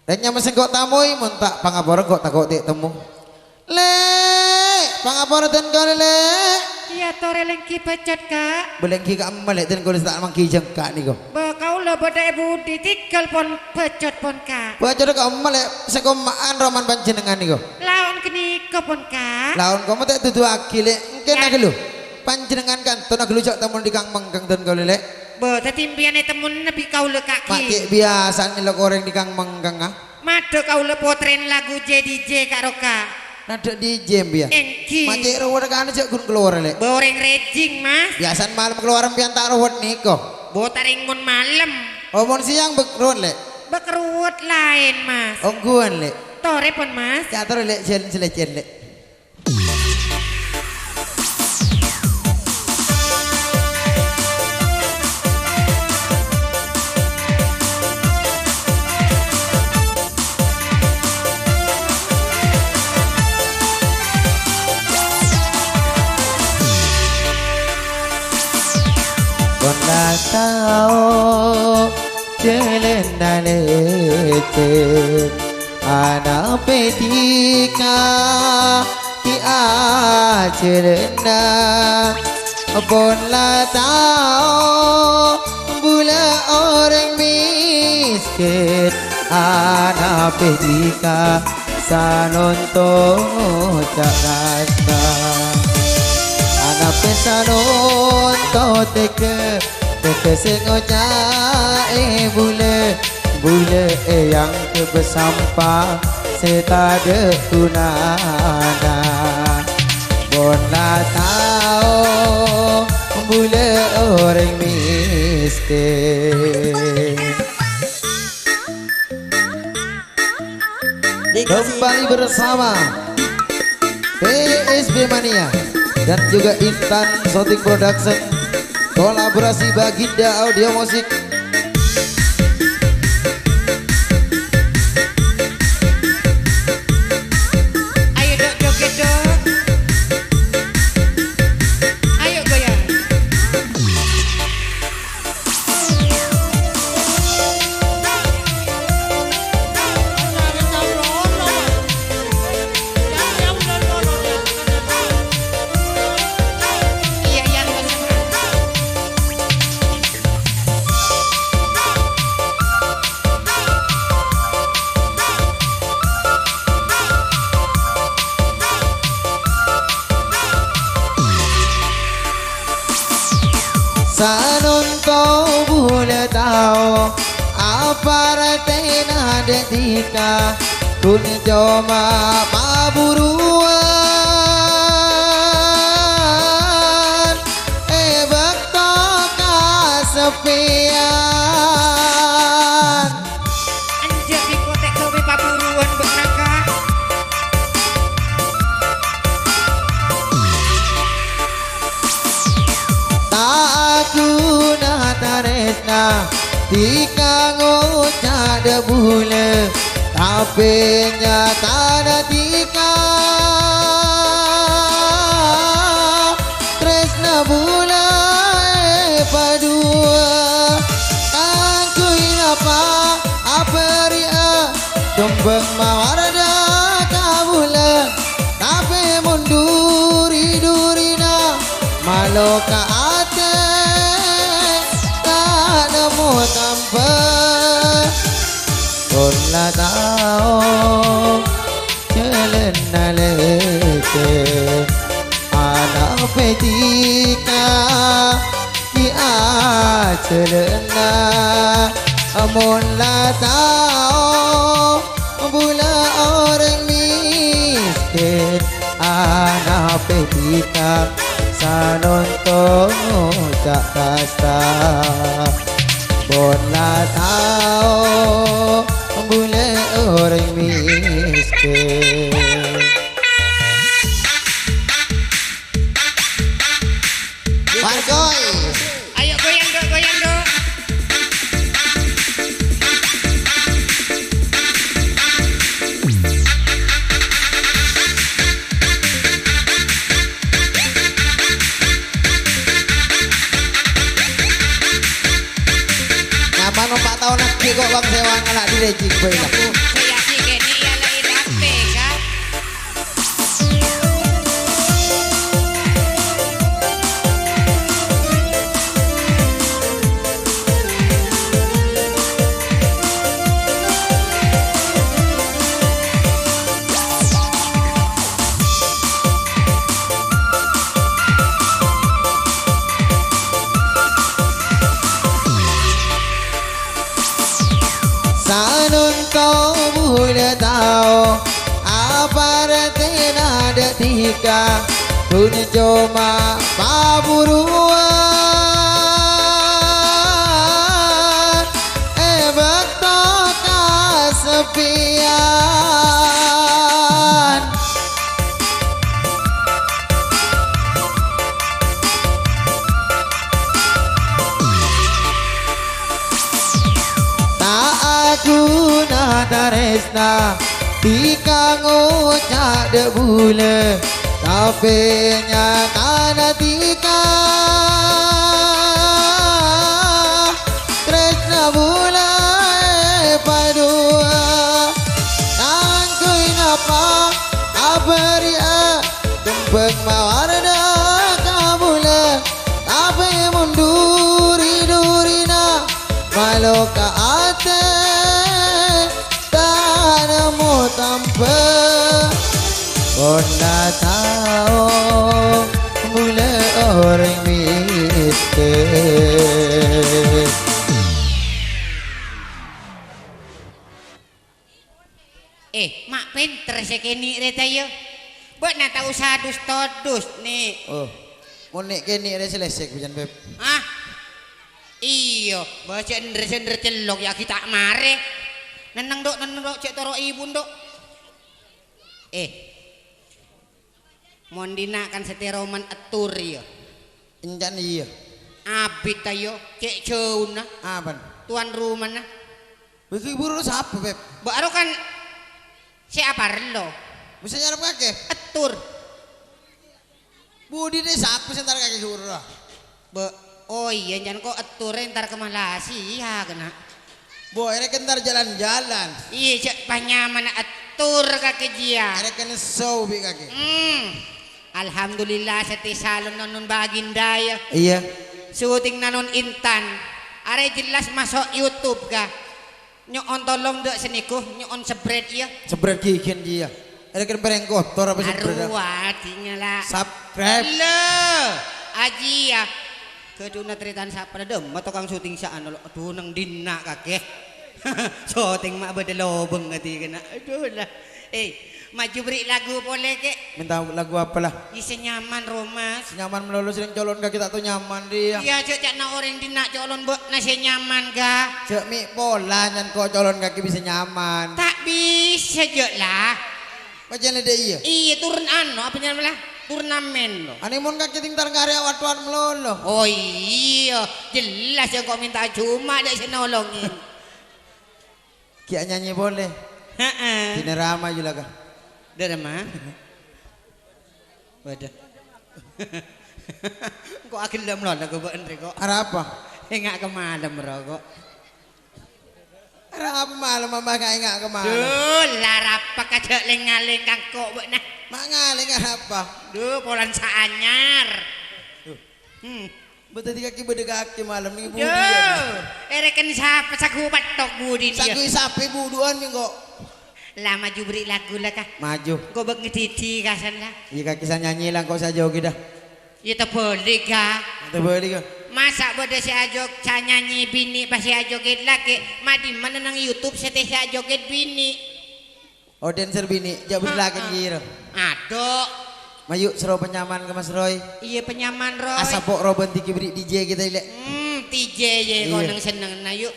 Reknya mesti kok tamui mun tak pangapura kok takok tik temu. Le, pangapura ten kau le. Iya tore lengki pecet kak. Belengki kak melek ten kau tak mangki jengkak niko. Kau lo badai budi tikal pon pecet pon kak. Pecet kak melek sekomaan roman panjenengan niko. Lawan kini pon kak. Lawan kamu tak tutu akil mungkin nak lu. Panjenengan kan tu nak lu cak tamun di kang mengkang ten kau le. Tetimpian temun nabi kau le kaki. Pakai biasa nih lo goreng di kang mengkang ah. Mado kau le potren lagu JDJ kak Roka. Nada di jam ya. Engki. Macam rawat kan aja gun keluar le. Boreng rejing mas. Biasa malam keluar pian tak rawat niko. Botaring mun malam. Oh mon siang bekerut le. Bekerut lain mas. Oh guan le. Tore pon mas. Catur le selecen le. Kona tao celena lete ana petika ki a celena bonla tao bula orang miskin ana petika sanonto cakasta ana pesanon kau teke sengoja bule yang kebesampah setada tunana bona tahu bule orang miskin. Kembali bersama PSB Mania dan juga Intan Shooting Production, kolaborasi Baginda Audio Musik. Ayo dok joget dok. Ayo goyang. Iya yang Sanon kau boleh tahu apa artinya detika kun joma paburuan bakto kasepian anjir di kotek kowe paburuan benaka. aku nataresna tika ngocah debule tapi nyata tika tresna bula padua aku apa ria tumbeng mawarda kabula tapi munduri durina maloka ate tak nemu tanpa Kona tao celena lete ana petika ki a celena amun la tao bula orang miskin ana petika sanonto cak kasta bona tao bule orang miskin. Margoy Ayo goyang dok, goyang dok. Nyaman 4 tahun lagi kok bang sewa ngelak di rejing boy lah. kau boleh tahu apa arti nada tika pun cuma paburuan bakto kasepian tak aku nataresna tika ngucap de bule tapi nyata tika tresna bule padua nangkui napa aberia tumpeng mawarna kabule tapi munduri durina malu ka ate tanamu tampe Kona tahu mulai orang miskin. Mak pinter sekini reta yo. Buat nak tahu sadus todus nih. Oh, mau nek kini ada selesai bukan beb. Ah, iyo, baca sender celok ya kita mare. Neneng dok cek toro ibu dok. Mondina kan seteroman atur yo. Encan iya. Abit ayo cek ceuna. Apan? Tuan rumah na. Bagi buru siapa beb? Baru kan siapa lo? Bisa nyarap kaki? Atur. Budi deh siapa sih ntar kaki buru lah? Oh iya jangan kok atur ntar ke Malasi ya kena. Boy, ini ntar jalan-jalan. Iya cek panyaman atur kaki dia. Ini kena show bi kaki. Alhamdulillah seti salon nanon baginda ya. Iya. Syuting nanon Intan. Are jelas masuk YouTube kah? Nyon tolong dek seniku nyon spread ya. Spread kikin dia. Ini kan bareng kotor apa spread? Arwah tinggal Subscribe. Lo aji ya. Keduna teritan siapa dah dem tukang syuting saan lo aduh nang dina kakek. Syuting mak beda lobeng ngati kena. Aduh lah. Maju beri lagu boleh ke? Minta lagu apa lah? Isi nyaman Romas. Nyaman melulu sering colon kaki tak tuh nyaman dia. Iya cek cak na orang dina colon buat nasi nyaman ga? Cek mi pola nyan kok colon kaki bisa nyaman. Tak bisa je lah. Macam ada iya. Iya turun apa namanya? Turnamen lo. Ane mon kaki tinggal karya watuan melulu. Oh iya jelas yang kau minta cuma ada si nolongin. Kia nyanyi boleh. Dina ramai juga kah? Dari mana? Wadah. Kok akhir dah melon aku buat Andre kok. Ada apa? Enggak ke malam rokok. Ada apa malam mama kak enggak ke malam? Duh, larapa kacak lengaleng kangkok buat nah. Mangaling apa? Duh, polan saanyar. Betul kaki beda kaki malam ni budi. Duh, ereken siapa saku batok budi dia. Saku sapi buduan minggu. Lah maju beri lagu lah kah? Maju. Kau bak ngetiti kasan lah. Iya kaki saya nyanyi lah kok saya jogi dah. Ya tak boleh kah? Tak boleh kah? Masa bodoh si ajok saya nyanyi bini pas si ajoget laki. Madi mana nang YouTube saya si ajoget bini. Oh dancer bini, jauh lagi kira. Aduh. Mayu seru penyaman ke Mas Roy. Iya penyaman Roy. Asapok Robin tiki beri DJ kita ilek. DJ ya kau nang seneng na yuk.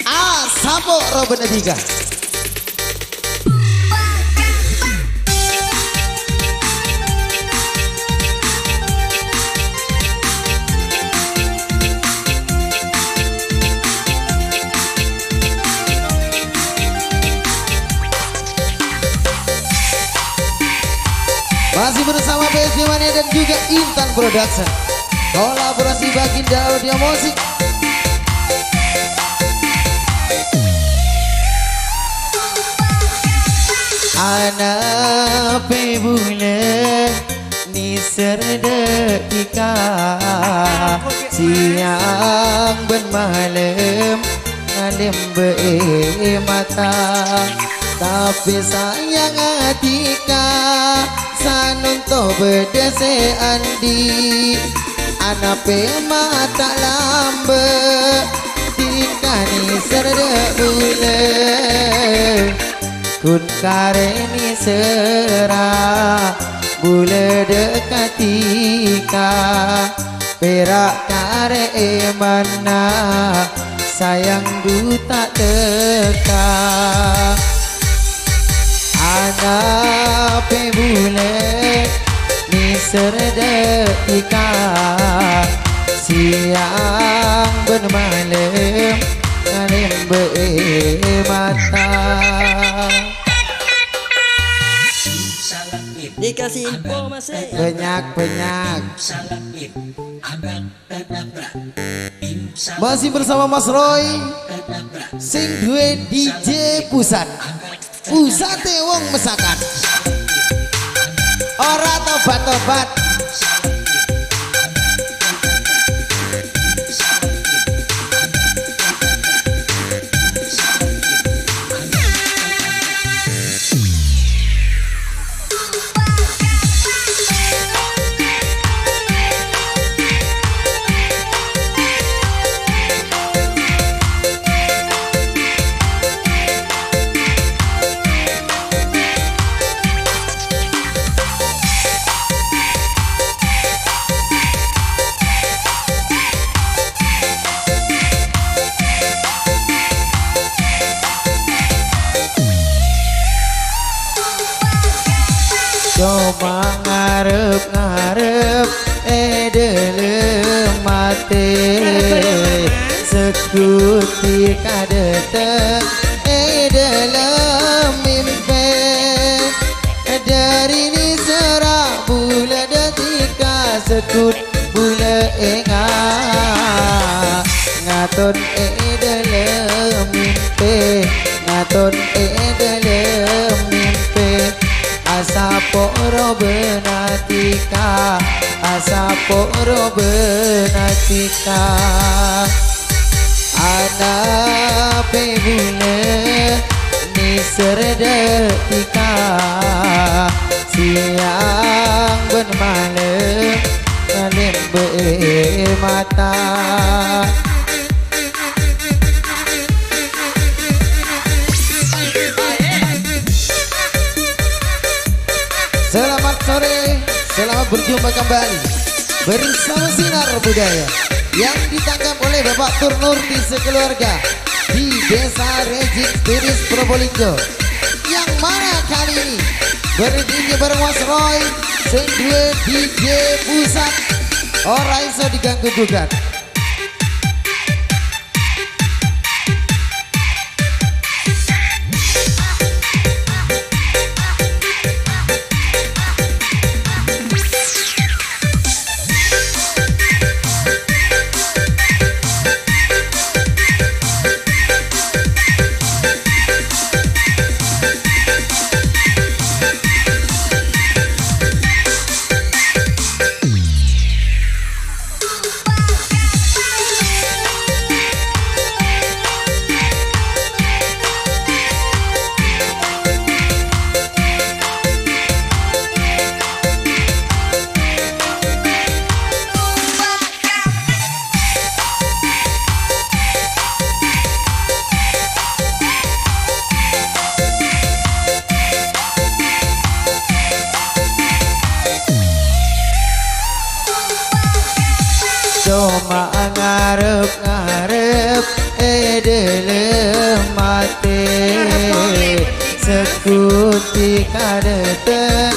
Asapok Robin tiga. Masih bersama PSB Mania dan juga Intan Production. Kolaborasi Baginda Audio Musik. Anak pebule ni serdeka siang ben malam ngalem be mata tapi sayang atika sanunto bedese andi anape mata lambe tikani serde bule kun kareni sera bule dekatika perak kare mana sayang duta teka anape bule ni serdetika siang ben malam ngalem be mata dikasih informasi banyak masih bersama Mas Roy sing duwe DJ pusat wong mesakan ora tobat-tobat coba ngarep delem mate sekuti kadete dalam mimpi dari ni serah bula detika sekut bula enga ngaton dalam mimpi ngaton dalam mimpi asa poro benatika asa poro benatika anape bule ni serdetika siang ben malam ngalem be mata selamat sore, selamat berjumpa kembali bersama Sinar Budaya yang ditangkap oleh Bapak Turnurti sekeluarga di Desa Rejik Turis Probolinggo, yang mana kali ini berdiri bareng Mas Roy sing duwe DJ pusat ora iso diganggu gugat. Cuma ngarep delem mate sekuti kadete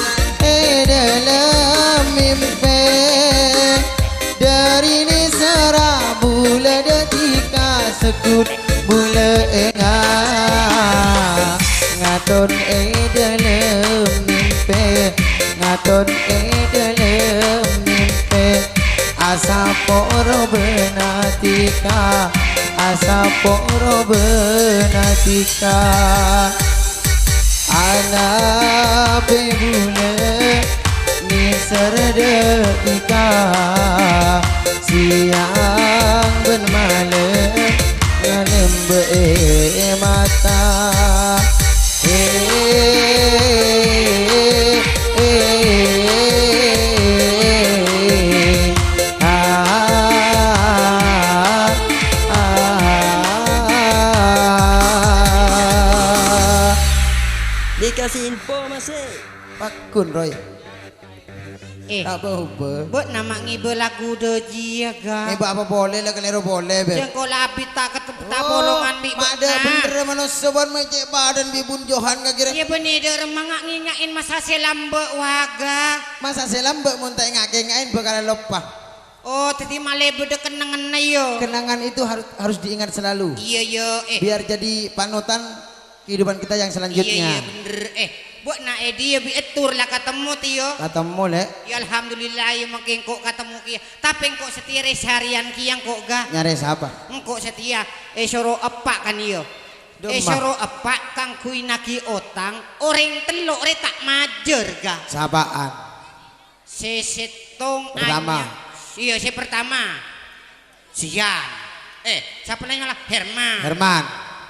dalam mimpi dari ni serah bula detika sekut bula enga ngaton dalam mimpi ngaton dalam mimpi asa poro benatika asa poro benatika anape bule ni serdetika siang ben malam ngalem be mata dukun Roy. Tak apa. Buat nama ngibe lagu deji ya ga. Ibu apa boleh lah kelero boleh be. Jengko labit tak ketemu tak bolongan bi. Ada bener manusia ban macet badan bibun Johan gak kira. Iya bener der mangak ngingain masa selam be waga. Masa selam be mun tak ngake-ngain bakal lupa. Oh tadi male bede kenangan na yo. Kenangan itu harus diingat selalu. Iya yo. Biar jadi panutan kehidupan kita yang selanjutnya. Iya bener. Buat na dia bi etur lah ketemu tiyo. Ketemu lek. Ya alhamdulillah ya makin kok ketemu kia. Tapi kok setia harian kiang kok ga. Nyari siapa? Engkau setia soro epak kan iyo. Soro epak kang kui naki otang orang telok re tak majer ga. Siapaan? Sesetong pertama. Iya si pertama. Sian. Siapa nanya lah Herman.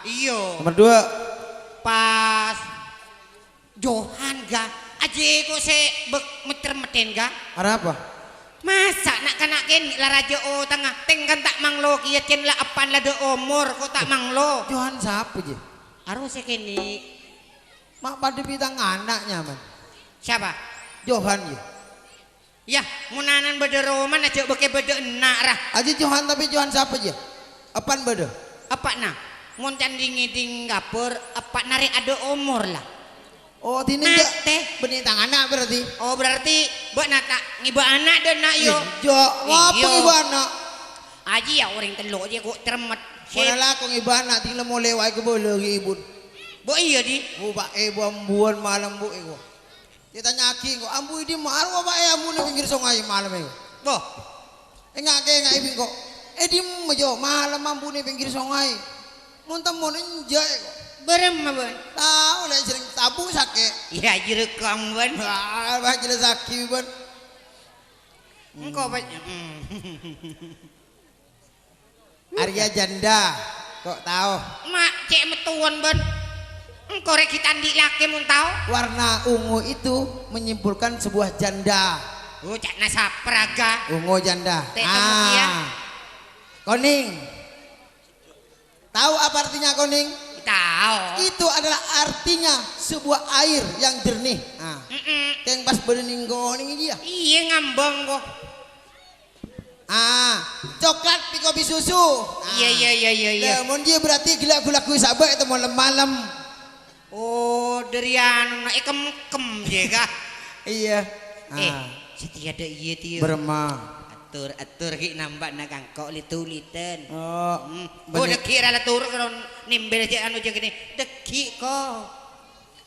Iyo. Nomor 2. Pas Johan ga. Aje kok se meter-meten ga. Ada apa? Masa nak kena ken la raja o tengah tengkan tak manglo kia ken la apan la de umur kok tak manglo. Johan siapa je? Aru se keni. Mak pada bidang anaknya man. Siapa? Johan je. Ya, munanan bede roman aja beke bede enak rah. Aja Johan tapi Johan siapa je? Apan bede? Apa nah? Mun candingi ding gapur apa nari ada umur lah. Oh tini Nah, je teh. benitang anak berarti. Oh berarti buat nata ngiba anak dan nak yo. Jo, apa ibu anak? Aji ya orang telok je kok termet. Mana lah kong ibu anak tinggal mau lewat ke boleh ibu. Bo iya di. Bu pak ibu ambuan malam bu ibu. Dia tanya aki kok ambu di maru apa ambu ni pinggir sungai malam ibu. Bo. Enggak ibu kok. Di majo malam ambu ni pinggir sungai. Muntah mau enjoy kok. Berem ban. Tahu lah sering tabu sakit. Ya direkam ban. Bah jelas sakit ban. Engkau banyak. Arya janda. Kok tahu? Mak cek metuan ban. Engkau rek kita andi laki mun tahu. Warna ungu itu menyimpulkan sebuah janda. Oh cak nasa praga. Ungu janda. Koning. Tahu apa artinya koning? Tahu. Itu adalah artinya sebuah air yang jernih. Nah, yang pas bening koning dia. Iya ngambang kok. Coklat pi kopi susu. Iya. Namun dia berarti gila-gula kui sabar itu malam-malam. Oh, dari anu nak kem je kah? Iya. Setia ada iya tiyo. Beremah. Atur ki nambah nak kangkok lituliten. Oh, udah kira lah tur kalau nimbel aja anu je gini. Deki kok.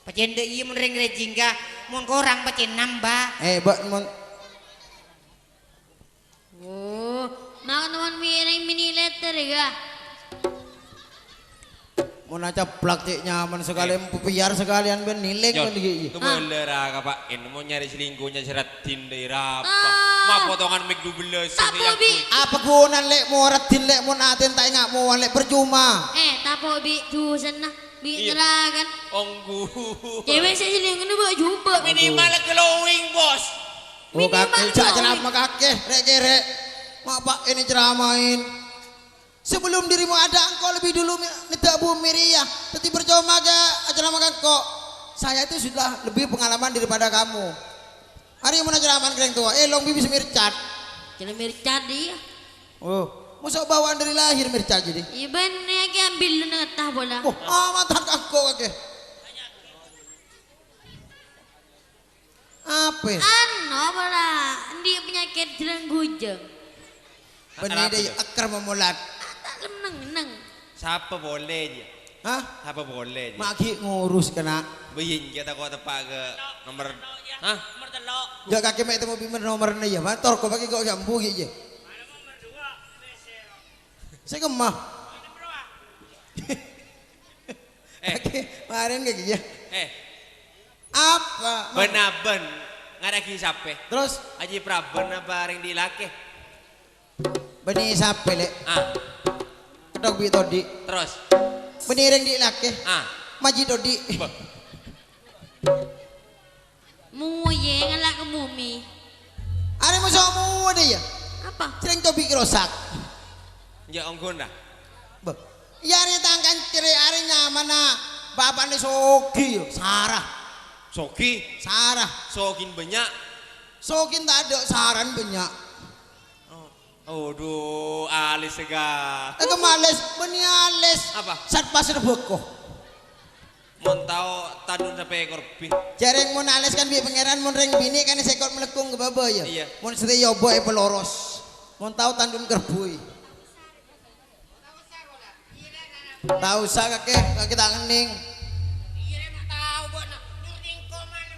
Pacen de iya mun ring rejingga mun korang pacen nambah. Buat mun. Oh, nak teman miring mini letter ya. Mun aja plak cek nyaman sekali piar sekalian ben niling ben iki. Itu beler Pak. Ini mau nyari selingkuhnya seratin daerah apa? Ma potongan mik 12 ini yang apa gunan lek mau ratin lek mau natin tak ingat mau lek percuma. Tapo bi jusen nah bi ngeragan. Onggu. Cewek saya selingkuh ni buat jumpa. Minimal glowing bos. Oh kakek jak ceramah kakek rek. Mak pak ini ceramain. Sebelum dirimu ada engkau lebih dulu minta Bu Miriah. Tetapi percuma ke ceramah kok. Saya itu sudah lebih pengalaman daripada kamu. Hari yang mana ceramah kering tua? Long bibi semircat. Jangan mircat dia. Oh, musuh bawaan dari lahir mircat jadi. Iban ni lagi ambil lu nak tah bola. Oh, matan kakak kakek. Apa? Ano bola? Dia penyakit jelang gujeng. Benih dia akar memulat. Tak kenang. Siapa boleh dia? Hah? Siapa boleh dia? Maki ngurus kena. Beyin kita kau tepak ke nomor. Hah? Nomor telok. Gak kakek mek temu bimbing nomor ni ya. Motor kau pakai kau gambu je. Saya gemah. Kemarin kayak gitu. Apa? Benaben. Ngada siapa? Terus? Aji Praben apa ring dilake? Benih siapa lek? Kedok bi todi. Terus? Benih ring dilake. Maji todi. Muye ngalak ke bumi. Ada musuhmu ada ya? Apa? Sering tobi kerosak. Ya onggon dah. Ya hari tangkan ciri harinya mana bapak ni sogi Sarah. Soki, Sarah. sokin banyak. Sokin tak ada saran banyak. Aduh, alis segala. Males, beni alis. Apa? Sat pasar boko. Mau tahu tadun sampai ekor bin. Jareng mun alis kan bi pangeran mun reng bini kan sekot melekung ke baba ya. Iya. Mun sete yo boy peloros. Mun tahu tandun kerbui. Tahu sa kakek kita ngening.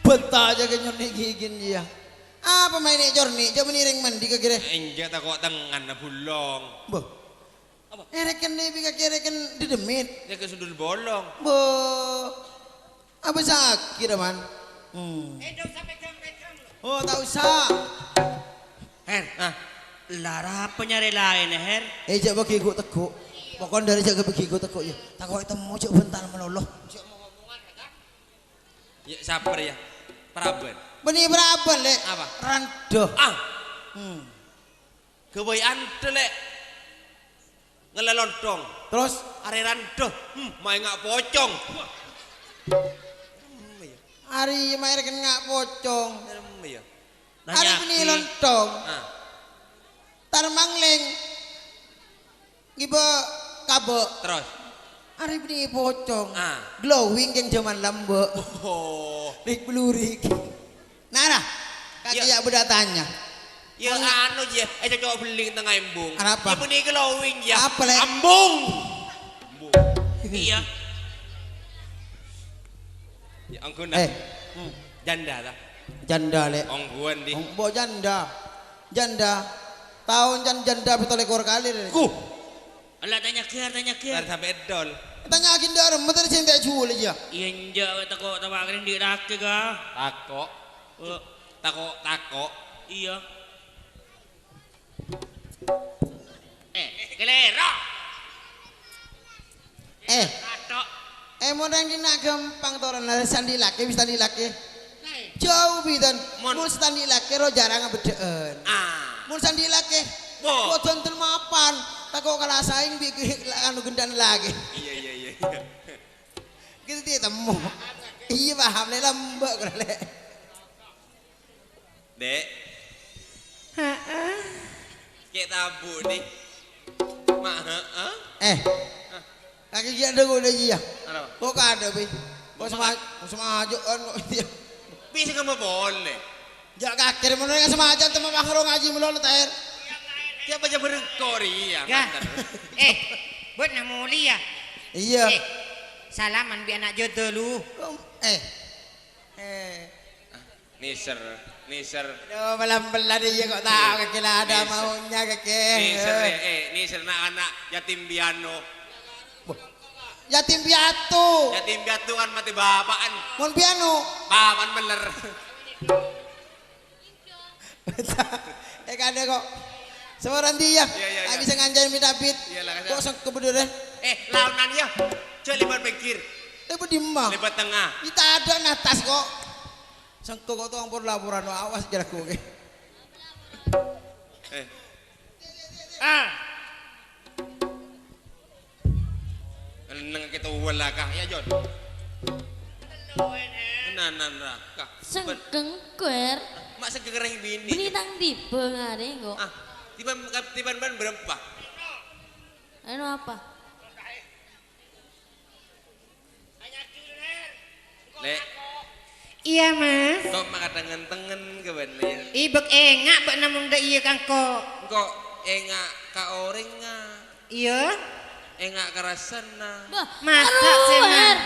Betah aja ke nyoni gigin dia. Apa main ini jorni? Coba nih ring mandi ke kira. Enggak tak kok tangan na bulong. Boh. Apa? Reken nih bika kira kan di demit. Dia ke sudul bolong. Boh. Apa sakit man? Oh tahu sa. Her, Ah, lara penyari lain Her. Coba gigu teguk. Pokoknya dari jaga gigu teguk ya. Takut temu cok bentar meloloh. ya sabar ya. Praben. Beni berapa lek? Apa? Rando. Ah, kebayaan lek. Ngelolontong. Terus Are rando. Main ngak pocong. hari main kan ngak pocong. Ya. Hari beni lontong. Ah, Tarmangling. Giba kabe. terus. Hari beni pocong. Ah. Glowing yang zaman lambe. Oh. Rik belurik. Nara. Kaki ya berdatanya. Ya anu je, coba beli tengah embung. Apa? Ibu ni glowing ya. Apa, Lek? Ambung. Iya. Ya anggun dah. Janda dah. Janda lek. Ongguan di. Bo janda. Janda. Tahun janda betul ekor kali. Ku. Alah tanya Tar ke. sampai edol. Tanya akin darah, betul cinta cul aja. Iya njak takut tawakin di laki ka. Takok. Takok. Iya. Kelera. Katok. Mau nang nak gampang toran lah sandi laki, bisa sandi laki. Jauh bidan. Mon. Mun sandi laki ro jarang bedeen. Ah. Mun sandi laki. Bo. Kok tonton mapan. Takut kalah saing bi anu gendan lagi. Iya. Gitu dia temu. Iya paham le lembek le. Dek. Kayak tabu nih. Mak, Kaki dia ada gue dia. Ano? Kok ada bi? Kok sama aja kan kok dia. Bisa kamu boleh. Jak kaki mana yang sama aja teman makro ngaji melulu tahir. Siapa aja berkori ya. Ya. Buat namuli ya. Iya. Salaman bi anak jodoh lu. Niser. Aduh malam belah dia kok tahu kaki lah ada Niser. maunya kaki. Niser anak yatim piano. Yatim piatu. Yatim piatu kan mati bapaan. Mon piano. Papan bener. Kan kok. Seorang dia. Iya. Tak bisa nganjain minta bit. Iyalah, kan. Kok sok kebedulan. Launan ya. Coba lebar pikir. Lepas di mah. Lebar tengah. Kita ada natas kok. Sengko kok tuh ampun laporan awas jarak gue. Neng kita wala kah ya Jon. Nah. Kah. Sengkeng kuer. Mak segereng bini. Benitang tipe ngare kok. Ah, tiban ban berapa? Anu apa? Lek, Iya mas. kok mak tengen ke bener. Ibek engak bak namung da iya kang kok. Kok engak ka orang Iya. engak karasana. Bah, Masak, aduh, Sena. Her.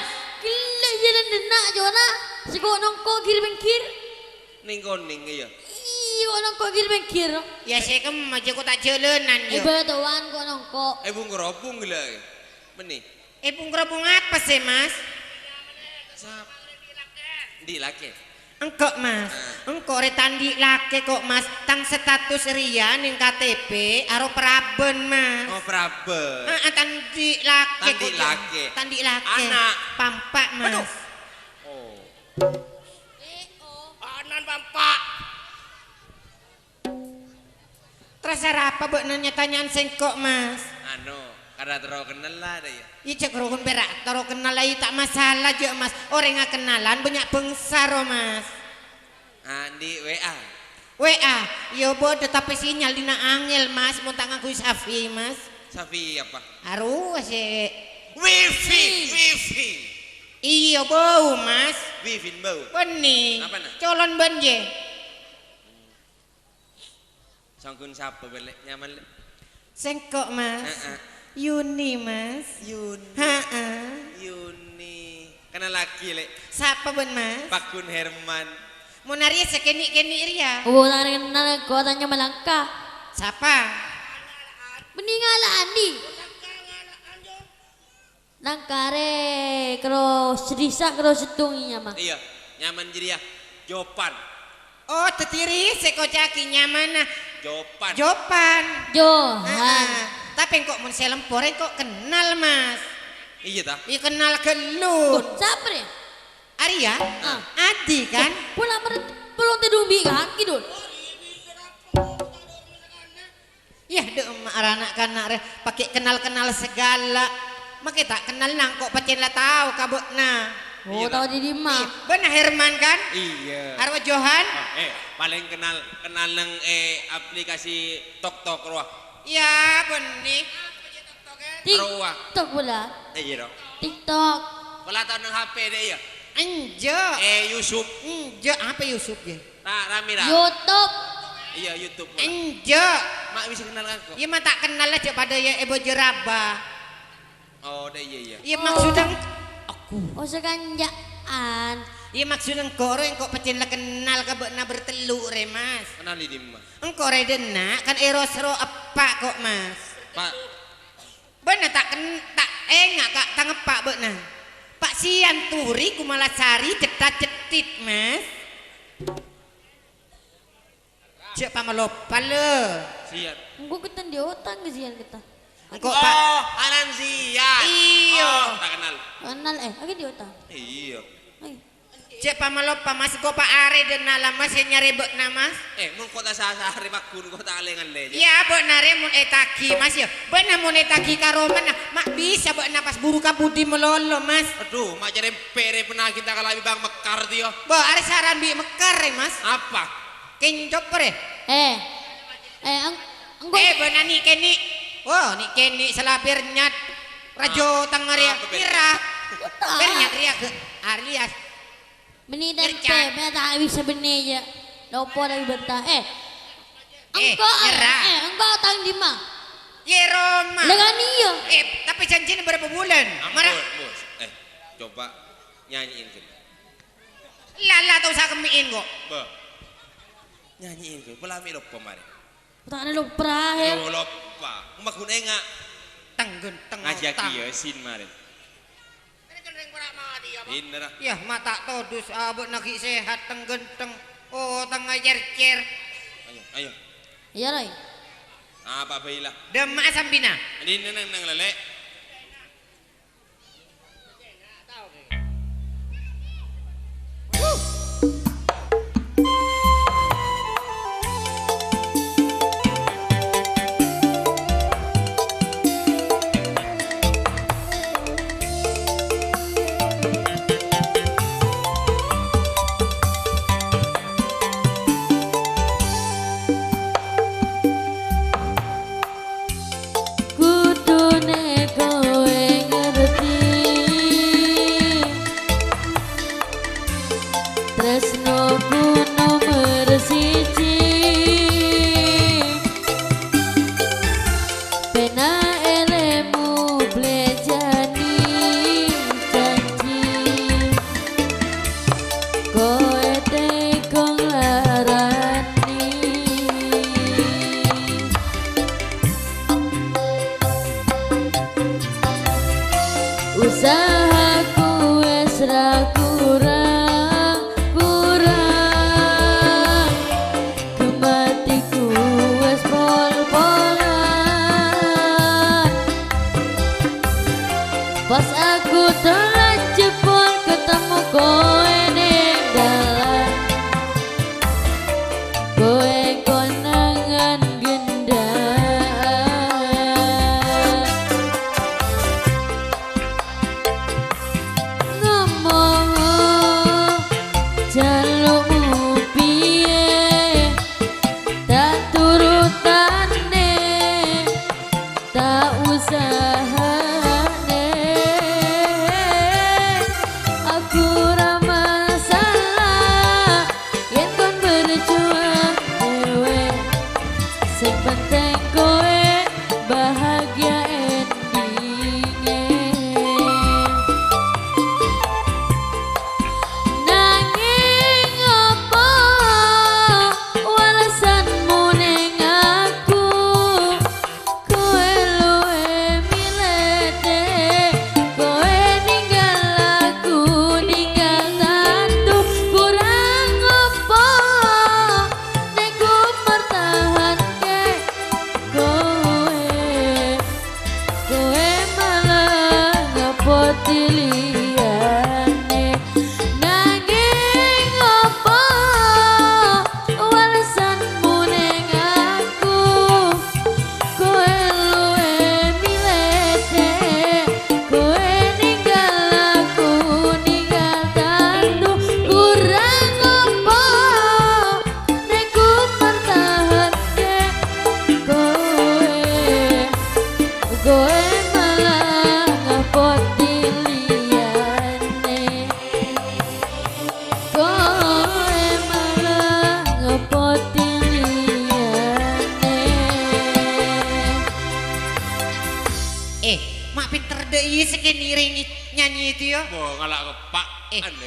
Gila jalan denak jona. Si kok nongko kiri bengkir. Ning koning ya. Ih, kok nongko kiri bengkir. Ya saya kem aja kok tak jalanan yo. Batuan kok nongko. Bung gerobong gila. Meni. Pung gerobong apa sih mas? Sap. Di laki. Engkok mas. Engkok retandi laki kok mas. Tang status ria ning KTP aro praben mas. Oh, prabe. Tandi laki Tandi kok. laki. Tandi laki. Anak. Pampak mas. Oh. Anan pampak. Terus apa buat nanya tanyaan sengkok mas? Anu, Kada terlalu kenal lah dah ya. Icek rukun berak, taruh kenal lagi tak masalah je mas. Orang nggak kenalan banyak bengsar oh, mas. Di WA. WA, yo bodoh tapi sinyal dina angel mas. Mau tak ngaku Safi mas. Safi apa? Aru sih. Wifi. Iyo bau mas. Wifi bau. Benih. Apa nak? Colon benje. Sangkun siapa balik nyaman le? Sengkok mas. Yuni mas. Yuni. Kena laki le. Siapa ben mas? Pakun Herman. Mau nari sekeni ria. Oh, tak kenal kau tanya melangkah. Siapa? Meninggal Andi. Nangkare kero sedisa kero setunginya mah. Iya, nyaman jadi ya. Jopan. Oh tetiri sekocaki nyaman. Jopan. Jopan. Johan. Tapi kok mun selempore kok kenal mas. Iya ta? Iya kenal gelut. Siapa deh? Arya? Adi kan? Pulang belum terumbi kaki dul. Ya dek emak anak kanak re pakai kenal segala. Mak tak kenal nang kok pacen lah tahu kabutna. Oh, tahu di mah. Benar Herman kan? Iya. Arwah Johan? Paling kenal nang aplikasi tok roh. Ya benih. TikTok pula. Iya dong. TikTok. Kalau tahu nang HP deh ya. Enjo. Yusuf. Enjo apa Yusuf ya? Rami dah. YouTube. Iya YouTube. Enjo. Mak bisa kenal aku. Ya mah tak kenal aja pada ya Ebo Jeraba. Oh, dah iya. Ya maksudnya aku. Oh, sekanjaan. Ya maksudnya engkau yang kok pacen lah kenal kabutna berteluk re mas. Kenal di mana? Engkau re denak kan eros ro apa kok mas? Pak. Benar tak enggak kak tangepak benar. Pak Sian Turi Kumalasari cetat-cetit mas. Cek pamalopa le. Siap. Engkau kita di otak kesian kita. Engkau pak. Anan Sian. Iyo. Tak kenal. Kenal lagi di otak. Iya. Ay. Cek pamalopa mas kau pak are denala mas yang nyari bekna mas. Mun kota sehari makun kota alengan leje. Ya benar mun etaki mas ya. Benar mun etaki karoman mak bisa bekna pas buru kabudi melolo mas. Aduh, mak jadi pere pernah kita kalau bang mekar dia. Bo are saran bi mekar mas. Apa? Kencok pre. Engkau Benar nih keni. Oh nih keni selapir nyat. Rajo tangaria kira. Bernyat ria ke Arias. benih dan Gercak. pe, tak bisa benih ya. Lopo dari bentah. nyerah. Engkau tang di mah. Ye Roma. Dengan iya. Tapi janjinya berapa bulan? Marah. Bos. Coba nyanyiin kita. Lala tau sa kemiin kok. Be. Nyanyiin kita. Pelami lupa mari. Tak ada lupa ya. Lupa. Makun enggak. Tenggen teng. Ngajaki ya sin mari. Indra. Ya mata todus abot nagi sehat tenggen teng. Oh tengah cer-cer. Ayo. Iya Roy. Apa baiklah. Demak sambina. Ini nang lele. Kudune Sing penting kowe bahagia endinge. Nanging apa walesanmu ning aku? Kowe luwe milih deh, kowe ninggal aku, ninggal tantu. Kurang apa nek ku mertahanke kowe, kowe malah ngepoti liyane. Nanging apa walesanmu ning aku? Kowe luwe milih deh, kowe ninggal aku, ninggal tantu. Kurang apa nek ku pertahanke kowe, kowe malah ngepoti liyane. Kowe malah ngepoti liyane. Mak pinter deh iya sekini ringi nyanyi itu ya. Bo ngalak kepak.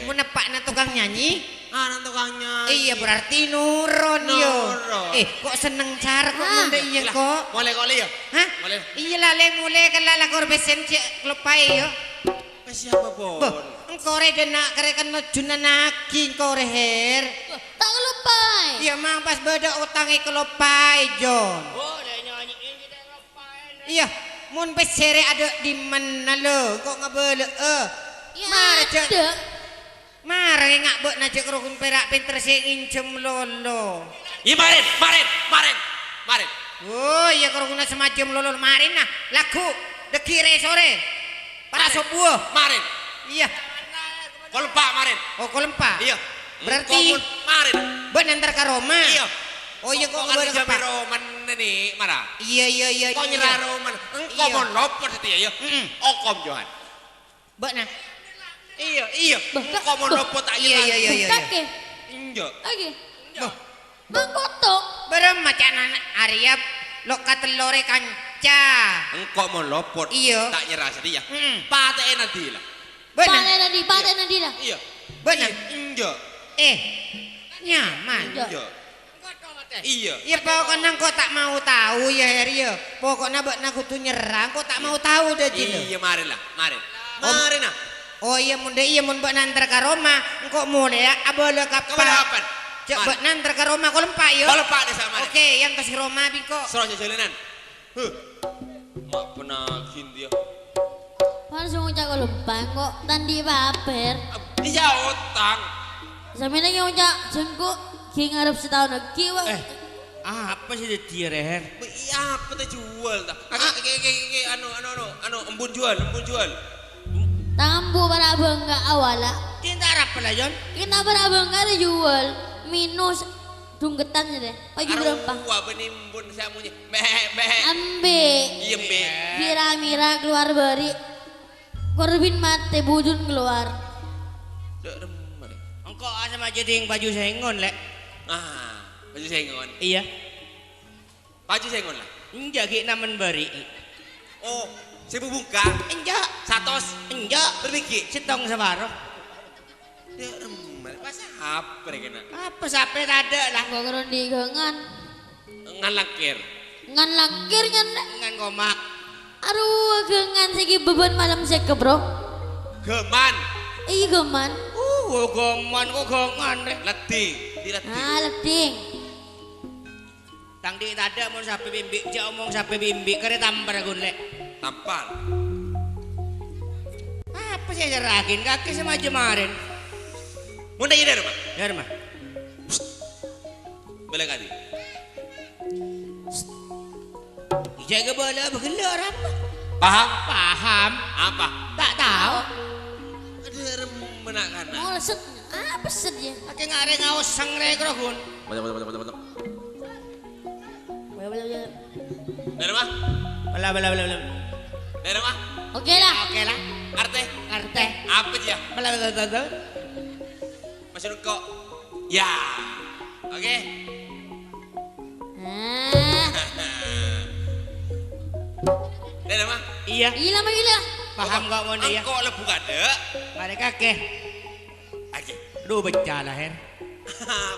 Mau nepak na tukang nyanyi? Anak tukangnya. Iya berarti nurun yo. Nurun. Kok seneng cara kok munda iya kok. Mulai kok ya? Hah? Mulai. Iya lah le mulai kalau lah kor besen cek kelupai yo. Siapa Bon? Boh, engkore denak kerekan majunan naki engkore her. Tak lupai. Iya mang pas beda utangi kelupai John. Oh, dah nyanyiin kita ngapain? Iya, mun pesere ada di mana lo? Kok ngebele Ya Mari cek. ada. Mari ngak bek na cek rukun perak pinter sing incem lolo. Iya marin. Oh iya kalau guna semacam lolo marin nah lagu dekire sore para sobuh Marin. iya Kolpa marin. oh kolempa Iya. berarti Komun marin. ben antar ke Roma Iya. oh iya kok Kok kan ngebel jami kepak roman ini marah. iya Kok nyerah roman. Engkau Iya. mau lopot setia ya. Okom Johan. ben nah Iya. Engkau mau lopot tak Iya, iya, iya. Kake. Iya. Lagi. Boh, Mangkoto. berem macan anak Arya lo katelore kanca Engkau mau lopot. Iya. Tak nyerah setia. Mm. Paten nanti lah. ben nah Paten nanti dah. Iya. ben nah Iya. nyaman Iya. Iya. ya pokoknya kok tak mau tahu ya Her ya pokoknya bek nak kutu nyerang kok tak mau tahu dah jino Iya marin lah. Marin lah. oh iya mun bek nantar ke Roma engkau mulai ya abole Kapan? kapan cek bek nantar ke Roma kau lempak yo Kalau pak desa marin. oke yang kasih Roma biko Serosnya jalanan. Mak penagih dia. Langsung ngucap ko lempang kok tandi paper. Iya utang. Sampe nang ngucap jengkok ki ngarep setahun lagi wah. Apa sih dia Reher? Iya apa tuh jual tak? Anu embun jual. Tambu para bangga awala. cinta apa lah John Kita para bangga ada jual minus dunggetan aja deh. Pagi berapa? Wah benimbun samunya. Ambe. Iya be. Mira keluar bari. Korbin mate bujun keluar. engkau sama jadi baju sengon lek Baju sengon. iya Baju sengon lah. enggak ki namen bari Oh, saya buka. enggak Satos. enggak Berbiki. setong sabaro Ya masa apa kena? apa sampai ada lah Gua keron di gengan. Ngalangkir. Ngan langkir nyan. dengan komak Aduh gengan segi beban malam seke bro. Geman. Iya geman. goman kok gongan rek Letih. Diletih. Leding. tang di ada mau sampai bimbi jauh omong sampai bimbi kare tampar gun lek Tampal. apa sih jerakin kaki sama jemarin Munda ide rumah. ya rumah Bela kali. jaga bola begelar apa Paham? paham Apa? tak tahu Ada menak kana. Mau leset. Apa set ya? Ake ngare ngawas sang rekro gun Betul. Dari rumah? bala Dari rumah? Oke lah. oke lah Arte? arte Apa dia? bala Masih kok? Ya. Oke. Ah, Iya. Ila mah ila. Paham kok mau ya? Engkau lebu kada. Mereka ke. Aja. Duh becah lah her.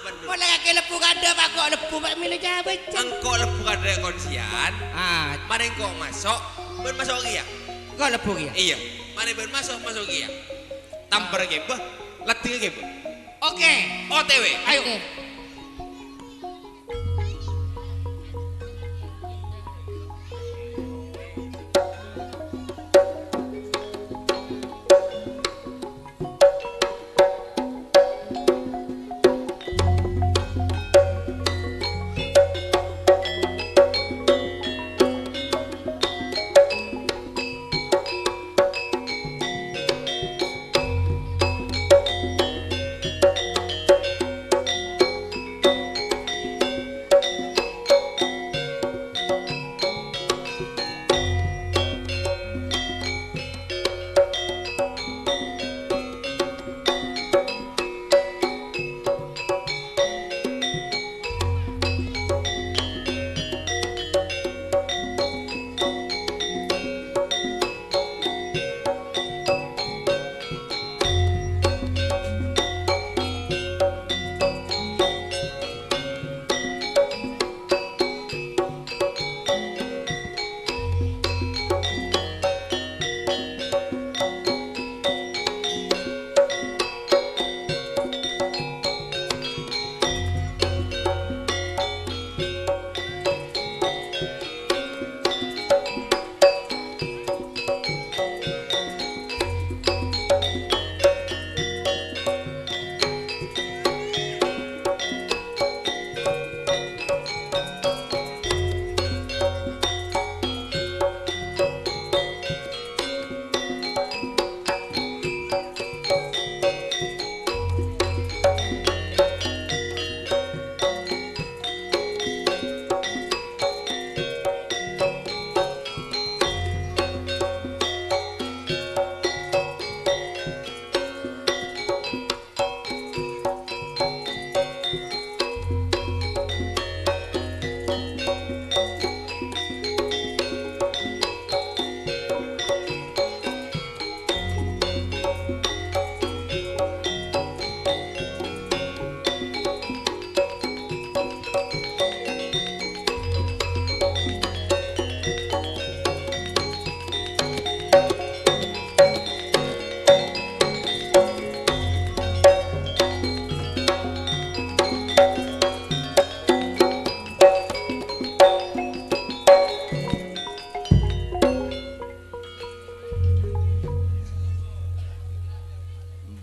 Bener. Boleh kaki lepu kada pak kok lepu pak milih jah becah. Engkau lebu kada konsian. Ah, Mari engkau masuk. Bermasuk iya. kau lepu ya. Iya. Mari bermasuk masuk iya. Tampar ke bah. Latih ke bah. Oke. OTW. Ayo. Oke.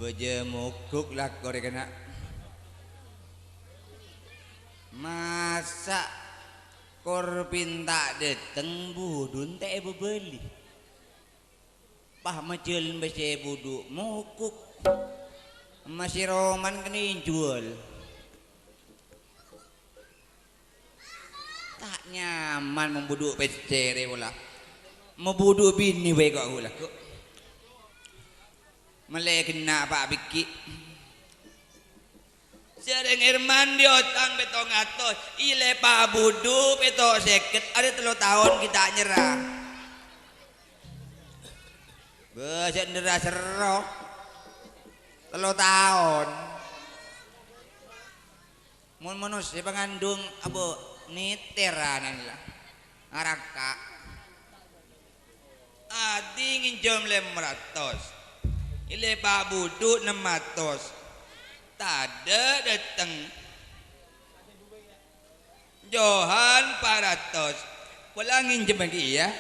Bejemukuk lah korek kena. Masa kor pinta deteng budun teh bebeli. Pah macel bese budu mukuk. Masih roman kena jual. Tak nyaman membudu pecere pula. Membudu bini bae kok ulah. Malay kena Pak Biki. Sering Irman di otang betong atos. Ile Pak Budu beto seket. Ada 3 tahun kita nyerah. Besok nyerah serok. 3 tahun. Mun si pengandung abo niteranan lah. Araka. Adi nginjom 500. Ile Pak Budu 600. Tada datang Johan 400. Pulang nginjem lagi ya.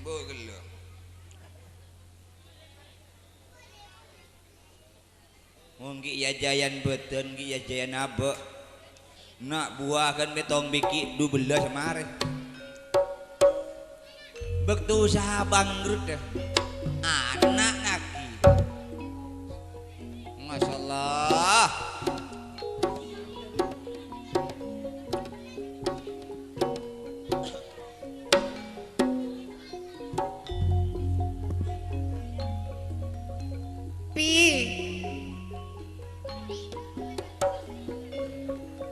Bogel. Mungkin ya jayan beten, ya jayan abe. Nak buahkan betong biki 12 kemarin. Bektu usaha bangkrut deh. Anak lagi. Masya Allah.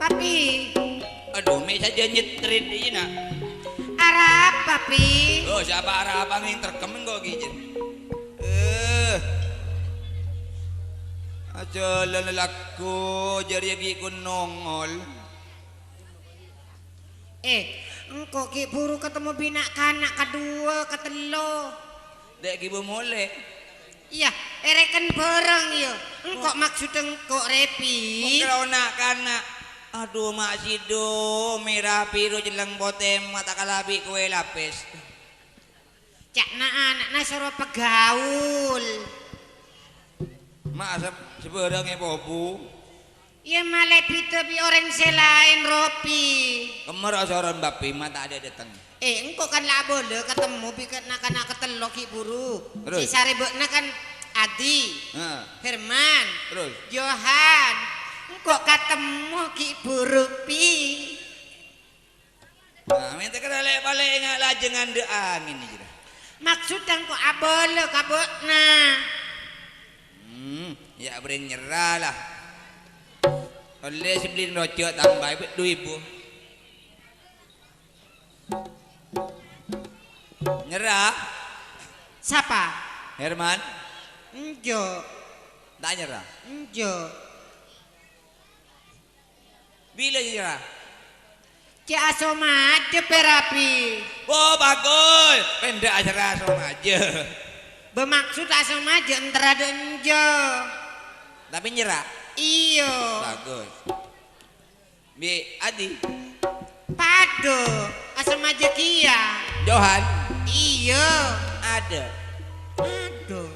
Papi. lu me saja nyetrit aja nak. Arab papi. Oh siapa arah abang yang terkemen kok gitu. Aja lelaku jari lagi ku nongol. Engkau ki buru ketemu bina kanak kedua ketelo. Dek ibu mulai. Iya, ereken bareng yo. Engkau maksud engkau repi. Kalau nak kanak. Aduh mak sido merah biru jelang botem mata kalabi kue lapis. Cak na anak na suruh pegaul. Mak seberangnya bobu. Ya malah pito bi orang selain ropi. Kemar asaran bapi mata ada datang. Engkau kan lah boleh ketemu bi kanak ketelo ki buru. Terus? Si saribokna kan Adi, Herman, Terus? Johan. Engkau ketemu ki buru pi. Nah, minta kena balik ingat lajengan de angin ni je. Maksud engkau abole kabokna. Ya beri nyerah lah. Oleh sebelin rojok tambah 2.000. Nyerah. Siapa? Herman. Enjo. Tak nyerah. Enjo. Bila nyerah? Cik asoma aja perapi. Oh bagus. Pendak nyerah sama aja. Bermaksud asoma aja entar ada enjo. Tapi nyerah. Iyo. Bagus. Bi Adi. Pado. Asoma aja kia. Johan. Iyo. Ada. Aduh.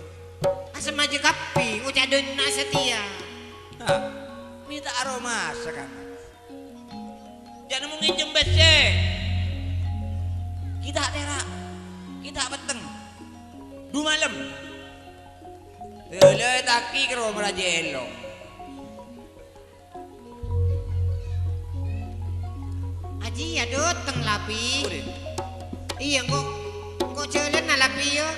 Asoma aja kapi. Ucap dona setia. Minta aroma sekarang. Jangan mau nginjem bese. Kita terak. Kita peteng. 2 malam. Lele taki ke rumah Raja Elong. Aji ya dateng lapi. Iya kok jalan lah lapi ya.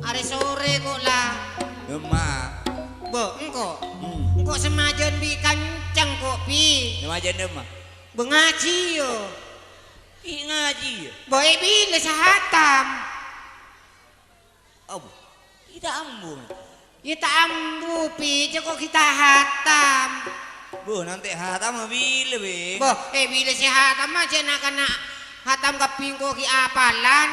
Are sore kok lah. Emak. Bo engkau semajan bi kancang kok pi. Remaja emak. Bengaji yo. Ih ngaji ya. Boy bila sahatam. Oh. Kita ambung. Ya tak ambu pi kok kita hatam. Bu nanti hatam bila be. Bo bila si hatam aja nak hatam kaping kok ki apalan.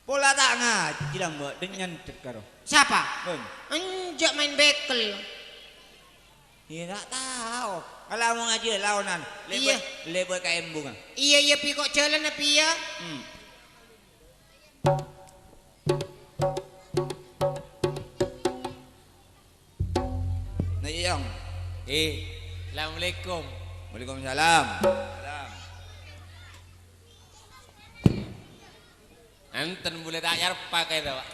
Pola tak ngaji lah mbak dengan dekaro. Siapa? Bang. Enjak main bekel. Ya tak tahu. Kalau mau ngaji lawanan. Iya. Lebar kayak embung. Iya pi kok jalan api ya. Nah yang. Assalamualaikum. Waalaikumsalam. Enten boleh tak nyarpak itu pak.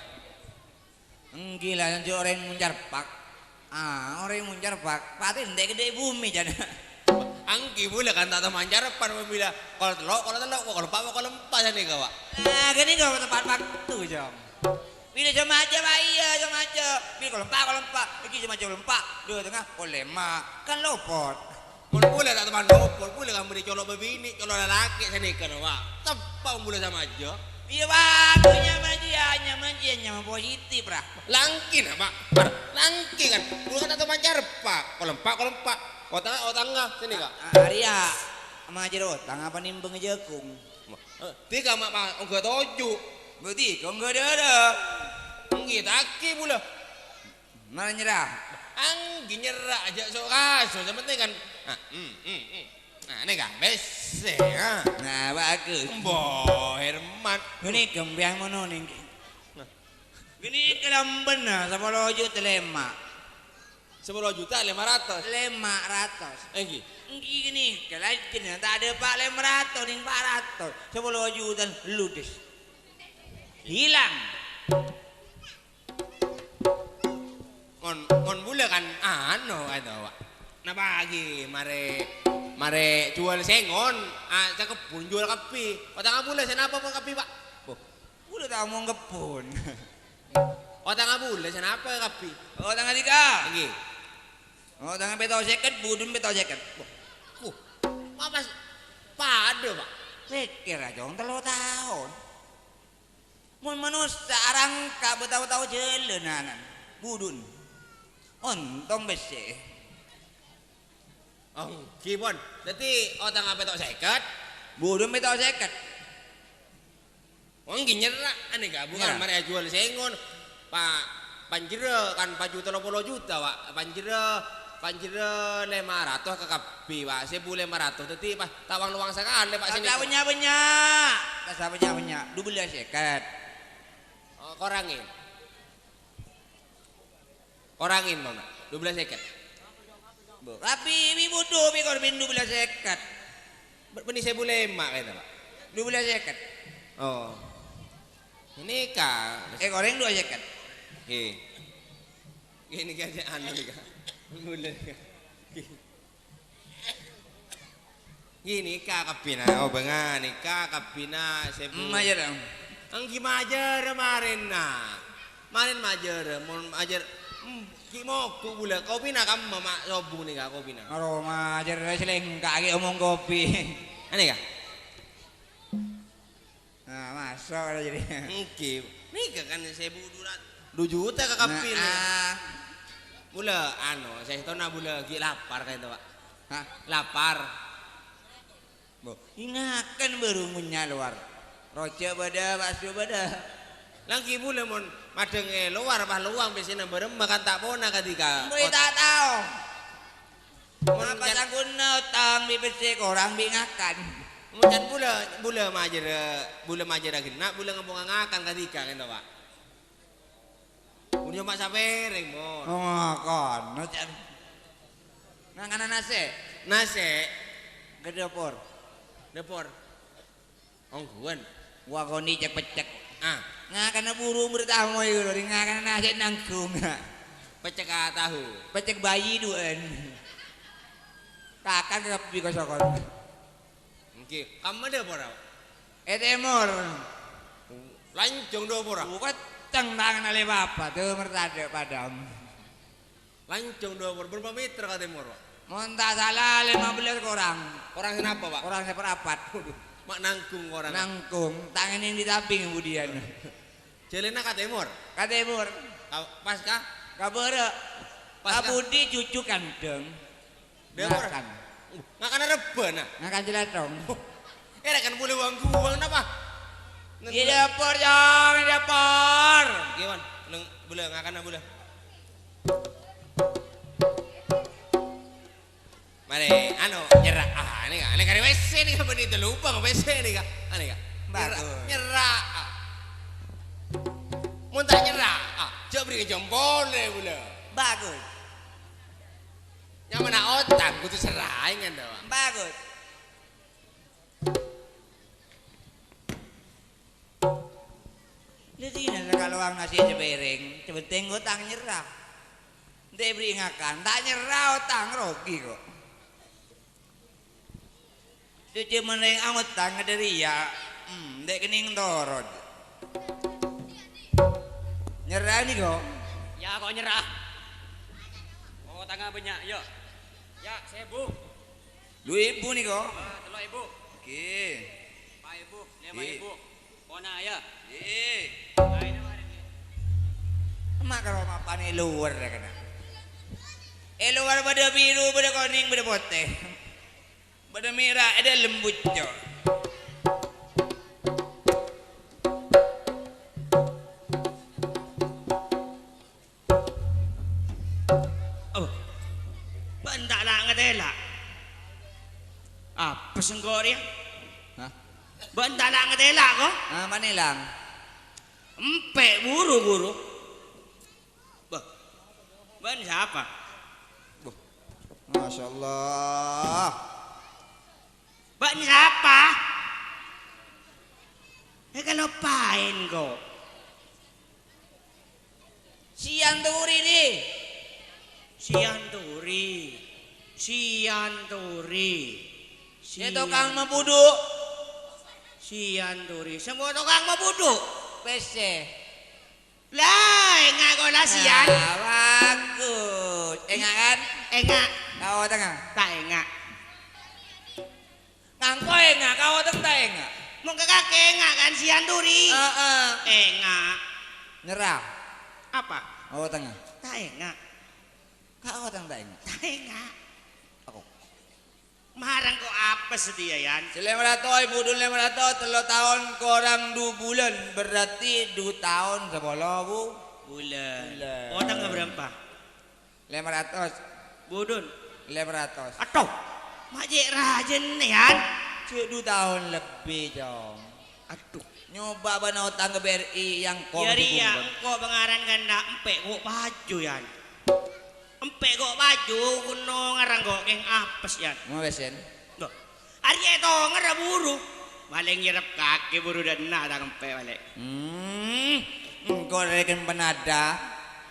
Gila nanti orang muncarpak. Orang muncarpak. Pati ndek gede bumi jadi. Angki boleh kan tak tahu nyarpan bila kalau telok kalau empat jadi kau pak. Nah gini kau tempat waktu jam. Bila jam aja pak iya jam aja. Bila kalau empat. Iki jam aja empat. 2 tengah kolema kan lopot. Boleh tak teman lopot boleh kan beri colok bebini colok lelaki jadi kan pak. Tepat boleh sama aja. Iya bagus nyaman nyaman positif lah. Langkin pak. Langkin kan. Boleh kan tak teman nyarpak. Kalau empat. Otang sini kak. Arya sama aja otang apa nimbang aja kung. 3 mak pak. Enggak 7. Berarti kau enggak ada. Enggak taki boleh. Malah nyerah. Anggi nyerah aja sok kaso, yang penting kan. Nah, ini kan bese. Nah, bagus. Mbok Herman. Ini kembang mana nih? Ini kelam benar, 10 juta lemak. 10 juta 500. Lemak ratus. Enggi. Gini, kelain tak ada pak 500 nih 400. 10 juta ludes. Hilang. Mon bule kan itu pak. Nah bagi mare jual sengon, saya kebun jual kapi. Otang bule saya apa kapi pak? Udah tak mau kebun. Otang bule saya apa kapi? Oh tanggal 3. Enggi. Oh tanggal betul seket, budun betul seket. Pas pada Pak. Pikir aja, 3 tahun. Mun manusia arang ka betaw-taw jelenanan. Budun. Ontong besi. Oh, kibon. Dadi otang apa tok seket? Budun betaw seket. Wong nyerah ane ka bukan mare jual sengon. Pak panjere kan 4 juta 30 juta Pak. Panjere 500 ke kapi Pak. 1.500 dadi pas tawang luang sekali Pak sini. Kasabanya. 12 seket. Oh, korangin mana? 12 seket. Tapi ibu budu bi korbin 12 seket. Benih 1.500 kata Pak. 12 seket. Oh. Ini kak. Goreng 2 seket. Ini aja anu nih kak. Mulai kak. Gini kak kapina. Oh bengan nih kak kapina. Majer dong. Angki majer kemarin nah. Marin majer, mau majer. Kimo ku bula kopi na kamu mama sobu nih kak kopi na. Aro majer seleng kaki omong kopi. Aneh kak? Nah masuk lah jadi. Oke. Nih kan 2 juta kak kapi nih. Bula anu, saya tahu na bula gi lapar kayak itu pak. Hah? Lapar. Ingatkan baru luar. Roja bada, bakso bada. Lagi bula mon madeng luar pas luang biasanya bareng makan tak pona ketika. Boleh tak tahu. Apa sagun utang bibisi korang bingakan. Kemudian bula majer lagi. Nak bula ngakan ketika kan pak. Punya mak sapereng mon. Oh kon. Nang nasi. Nasi. Ke dapur. Dapur. Ongguan. Wah koni cek pecek. Ah. Kena buru bertamu itu dari ngakan nasi nangkung. Pecek tahu. Pecek bayi duan. Kakak ke kapi kosokon. Oke, kamu ada apa? Etemor. Lancung do apa? Bukan tangan oleh bapak tuh mertade padam. Lancung do apa? Berapa meter kata Timur? Mohon tak salah 15 orang. Orang kenapa pak? Orang seperapat. Mak nangkung orang. Nangkung, tangan yang ditaping kemudian. Jelena kata Timur. Katemur. Pas kah? Kabere. Pas Kabudi cucu kandeng. Timur. Makan. Makan reben nah. Makan jelatong. Kan boleh uang apa? Di dapur jong, di dapur. Gimana? Boleh ngakan boleh. Mari, anu nyerah. Ini kak, ini kari WC nih kak, benih lupa nggak WC nih kak, ini kak. Nyerah. Muntah nyerah. Coba beri jempol deh boleh. Bagus. Yang mana otak, gue tuh serahin kan doang. Bagus. Jadi kalau orang ngasih sepiring, sebenting utang nyerah. Dia beri ngakan, tak nyerah utang rogi kok. Dia cuma yang utang dari ya, dia kening torot. Nyerah nih kok. Ya kok nyerah. Oh tangga banyak, yuk. Ya 1.000. 2.000 nih kok. 3.000. Oke. 4.000, 5.000. Kona ya. Emak kalau mapan luar dah kena. Luar pada biru, pada kuning, pada putih. Pada merah ada lembut jo. Oh. Bentak lah ngetela. Apa senggor ya? Hah? Bentak lah ngetela kok. Mana lang? Empek buru-buru. Bah. Ben siapa? Masya Allah. Ben siapa? Kalau pain kok. Sianturi nih. Sianturi. Ya tukang membuduk. Sianturi. Semua tukang membuduk. PC. Lah, enggak kok lah sian. Bagus. Enggak kan? Enggak. Kau tengah. Tak enggak. enggak kau tentang enggak. Mau ke kakek enggak kan sian duri. Enggak. Nyerah. Apa? Oh tengah. Tak enggak. Kau tentang enggak. Tak enggak. Aku. Marang kok apa sedia yan? Selemratoi budul lemratoi 3 tahun korang 2 bulan berarti 2 tahun 10 bu. Bulan. Bulan. Oh tanggal berapa? 500 Budun. 500. Atau majek rajen yan. 2 tahun lebih dong. Aduh. Nyoba bana utang ke BRI yang kau Ya ria, dibungkun. kok pengaran ganda empek kok baju yan. Empek kok baju kuno ngarang kok geng apes yan. Mau besen? Loh. Arya itu ngarang buru. Maling nyerap kaki buru dan nak tak empek balik. Kau reken penada.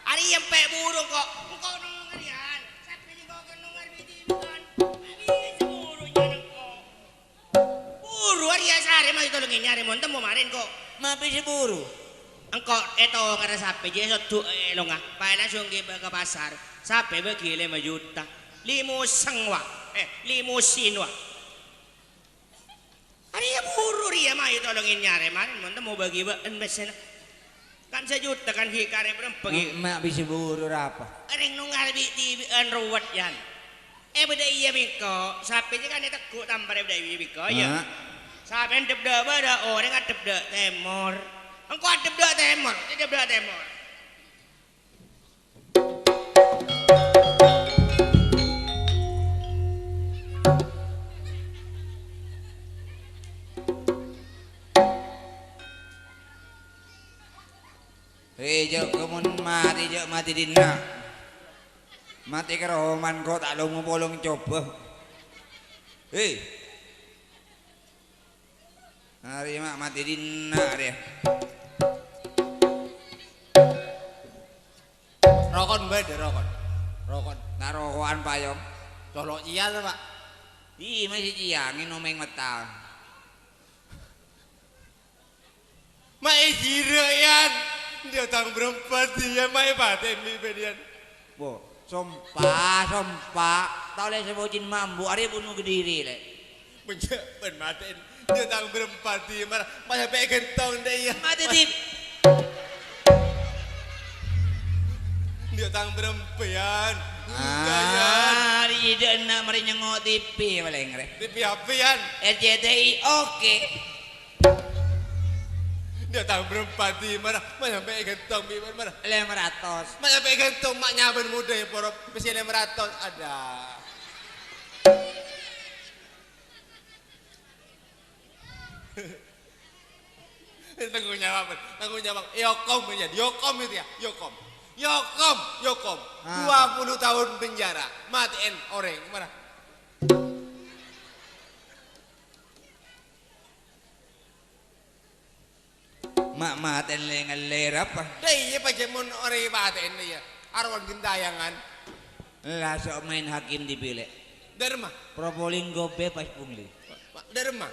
Arya empek buru kok. Kok nong yan. Sampai ni kok nong ngarbi di bukan. Arya buru yan kok. Buru Arya sehari mau ditolongin nyari mon temu marin kok. Mapi si buru. Engkau itu karena sampai jadi satu elongah. Pak langsung ke pasar. Sampai bagi 5 juta. Limusin wa. Limusin wa. Arya buru Arya mau ditolongin nyari marin mon temu bagi besen. Kan 1 juta kan hikare berapa gitu. Mak bisa buru apa? Ring nung ngarbi di ruwet yan. Beda iya bingko. Sampai kan itu ku tampar beda iya bingko ya. Sampai debda beda orang kan debda temor. Engkau debda temor, debda temor. Jok kemun mati dina. Mati keroman kok tak lungo polong coba. Hari mak mati dina dia. Rokon beda rokon. Rokon. Tak rokokan payong. Colok iya tuh pak. Ih masih ciangin omeng metal. Mae jirayan. Dia tang berempat dia mae paten mi bedian. Bo, sompa. Tau le sebutin mambu ari pun gediri le. Ben maten. Dia tang berempat dia marah. Mae pe gentong dia. Mati tip. Dia tang berempian. Ari dena mari nyengok TV paling re. Tapi apian. RCTI oke. Dia tang berempat dia marah. Mae pe gentong mi marah. 500. Mae pe gentong mak nyaben muda ya poro pesi 500 ada. Tanggung jawab. Yokom aja, Yokom itu ya, Yokom. 20 tahun penjara, matiin orang, mana? Mak tenlengan apa? Deh, iya pakai mun orang matiin dia, arwan gentayangan. Lah sok main hakim dipilih. Derma, Probolinggo bebas pungli. derma,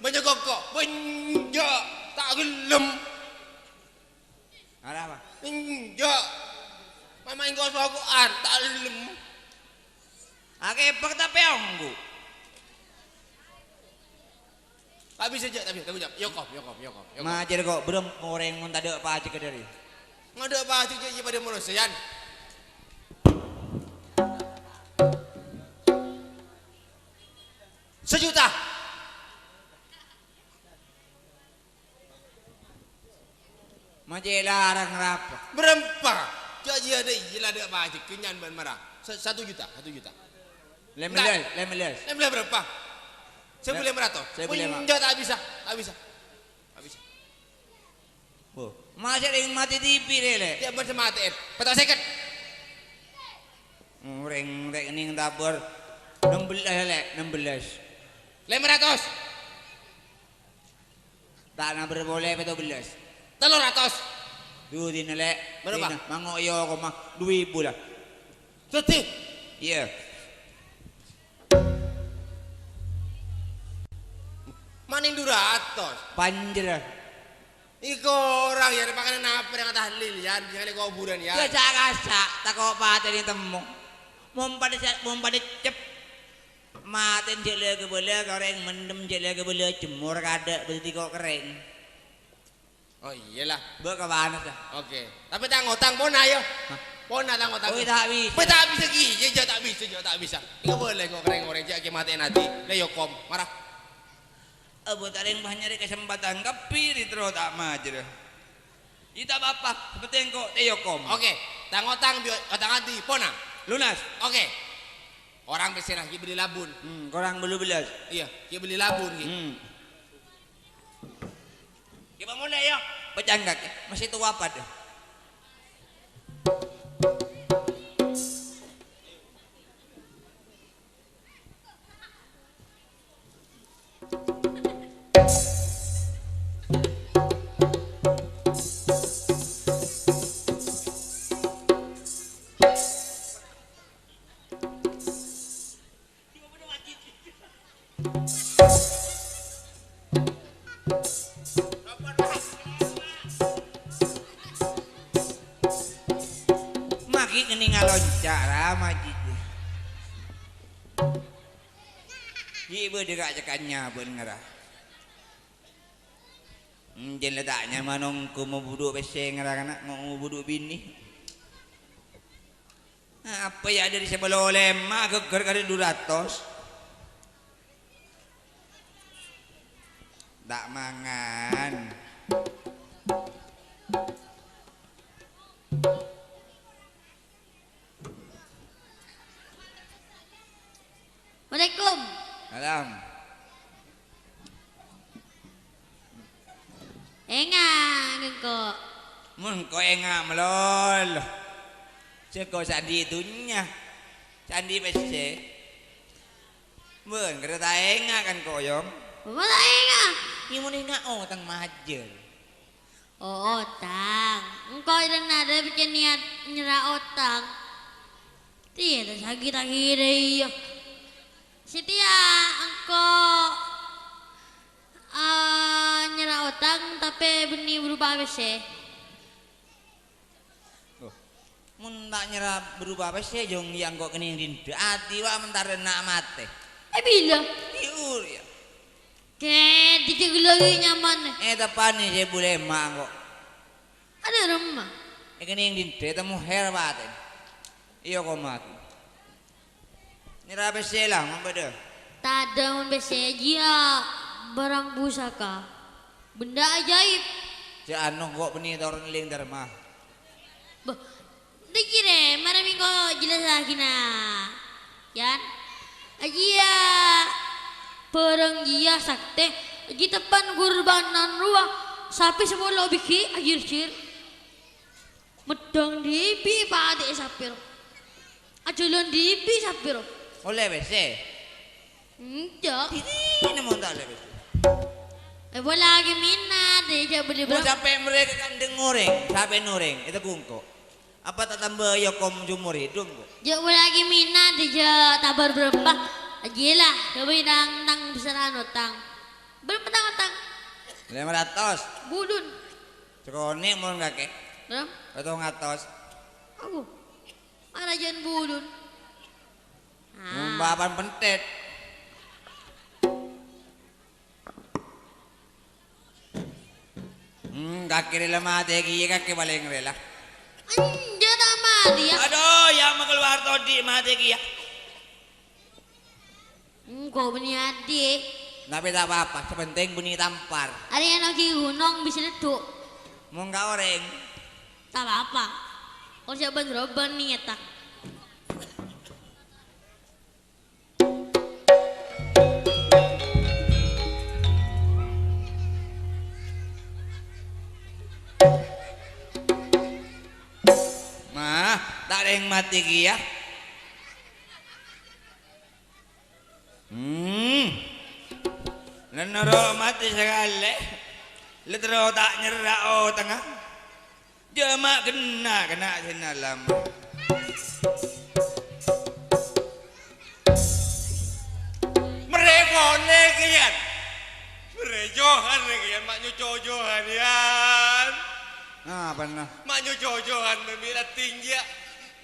banyak kok, banyak tak gelem, Ada apa? banyak. Mama ingkau sokoan, tak gelem. Ake pak tapi onggu. Tak bisa je, tak bisa. Yokom. Majer kok belum goreng mun tadi apa aja ke dari. Ngada apa je pada manusia. 1 juta. Majer larang rapa. Berapa? Jadi ada iyalah ada apa aja kenyan ban marah. 1 juta. Lemeles. Boleh berapa? 1.500. 1.500. Enggak tak bisa. Oh, masih ring mati TV le. Dia bermatiin. Petak seket. Ring ning tabur 16 le, 16. 500. Tak na berboleh 17. 300. Duh dina le. Berapa? Mangoyo ko mah 2.000 lah. Tuti. Iya. Maning 200. Panjer. Iko orang ya pakai apa yang tahlil ya, jangan kuburan ya. Ya cak tak kok pate ni temu. Mom pada cep Maten jele kebele goreng mendem jele kebele jemur kada berarti kok kering. Oh iyalah. Be ke mana dah? Oke. Tapi tang otang pona yo. Pona tang otang. Oh tak bisa. Pe tak bisa ki. Ya tak bisa, ya tak bisa. Enggak boleh kok kering orang jak ke mati nanti. Lah yo kom, marah. Buat ada yang banyak kesempatan kapir terus tak majer. Kita apa? Seperti engkau teyokom. Oke. Tang otang otang anti pona. Lunas. Oke. Orang beserah ki beli labun. Korang belum belas. Iya, ki beli labun ki. Kita mau ya. Pecanggak masih tua apa dah? Maki kini ngaloncat ramah jitu. Ibu dekat cekannya pun ngerah. Jen letaknya manongku mau buduk peseng ngerah anak mau buduk bini. Apa ya ada di sebelah lemah geger kali 200. Tak mangan. Waalaikum. Alam. Engang engkau. Mun ko enga melol. Ceko sandi itunya. Sandi bese. Mun kereta enga kan koyong. Mana engang? Ni mun enga tang majer. Oh, otang. Engkau yang ada bikin niat nyerah otang. Tidak sakit akhirnya. Setia engkau nyerah otang tapi benih berubah bese. Mun tak nyerah berubah bese jong yang kok kening dinda ati wa mentare nak mate. Bila? Diur ya. Ke titik lagi nyaman. Tepan ni saya boleh mak kok. Ada rumah. Kening dinda temu her baten. Iya kok mati. Nyerah bese lah membeda. Tak ada membese dia barang pusaka. Benda ajaib. Si anu kok benih turun ling derma. Bah, dikira mana minggu jelas lagi na. Yan, ajia perang dia sakte. Aji tepan kurbanan ruang sapi semua lo biki ajir cir. Medang dibi pada sapir. Aculun dibi sapir. Oleh bese. Enggak. Ini mau tak lebih. Boleh lagi minat deh coba beli Mau berapa? sampai mereka kan dengoreng, sampai noreng itu kungko. Apa tak tambah ya kom jumur hidup kok? Jauh lagi minat dia tabar berapa? Gila, coba tang besaran utang. Berapa tang? 500. Budun. Cekoni mau nggak ke? Berapa? Atau ngatos? Aku. Ada jangan budun. Bapan pentet. Kaki rela mati kaki paling rela. Anja tak mati ya. Aduh, yang mau keluar todi mati kia. Kau punya adik. Tapi tak apa-apa, sepenting bunyi tampar. Ada yang lagi gunung bisa letuk. Mau nggak oreng? Tak apa-apa. Kau siapa beroban nih tak. Tak ada yang mati kia. Lenero mati sekali. Letero tak nyerah tengah. Jema kena sinalam. Mereka nekian. Merejohan nekian mak nyucojohan yan. Pernah. Mak nyucojohan memilat tinggi ya.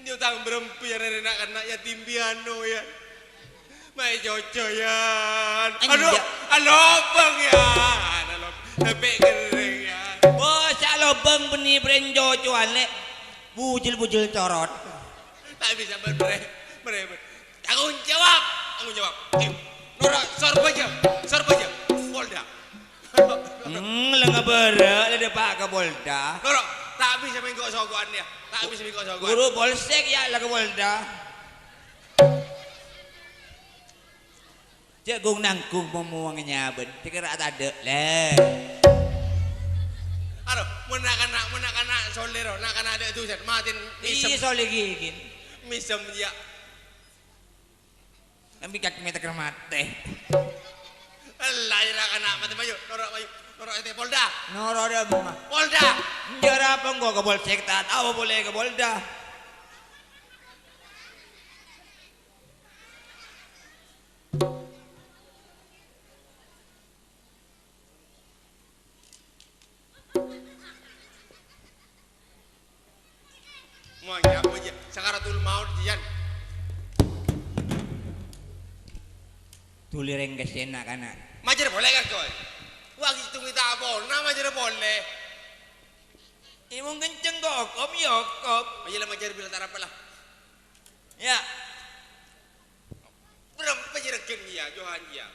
Ini utang berempi ya anak-anak yatim piano ya. Mai jojo yan. Anja. Aduh, alobang yan. Lebih kering yan. Bocah lobeng benih brenjo cuane. Bujil-bujil corot. Tak bisa bere. Tanggung jawab. Nora, sorba aja. Polda. Lenga bere le Pak Kapolda. Nora, tak bisa mengkok sogokan dia. Tak bisa mengkok sogokan. Guru polsek ya le Kapolda. Jagung nangkung memuangnya ben. Dikira tak ada le. Aduh, menak-anak solero, nak ada itu set matin misem. Iya soal gini. Misem ya. Kami kaki meter mate. Allah ya anak mati maju, norok itu Polda. Noro ada mah. Polda. Jara apa gua ke polsek tak tahu boleh ke Polda. Mau apa aja? Sakaratul maut jian. Tuli rengges enak anak. Majer boleh kan kau? Wah itu kita apa? Nama majer boleh. Imong kenceng kok, yokop. Majer majer bila tak apa lah. Ya. Berapa jerakin dia, Johan dia.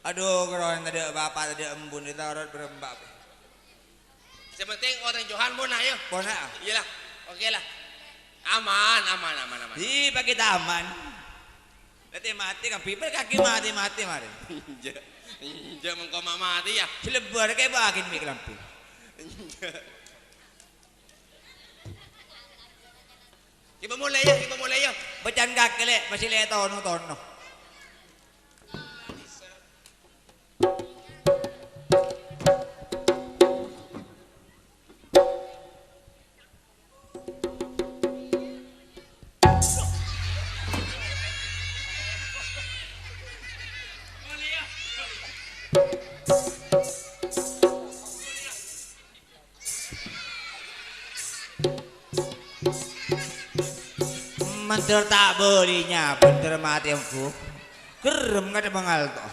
Aduh, kerohan tadi bapak tadi embun itu orang berembab. Sementing orang Johan mau nak ya? Bona. Iyalah, oke lah. Aman. Di pakai taman. Nanti mati kan piper kaki mati mari. Jangan mengkoma mati ya. Selebar kayak bagian mik lampu. Kita mulai ya. Bacan kaki le, masih le tono. Mentor tak belinya, bener mati aku. Kerem nggak ada bengal toh.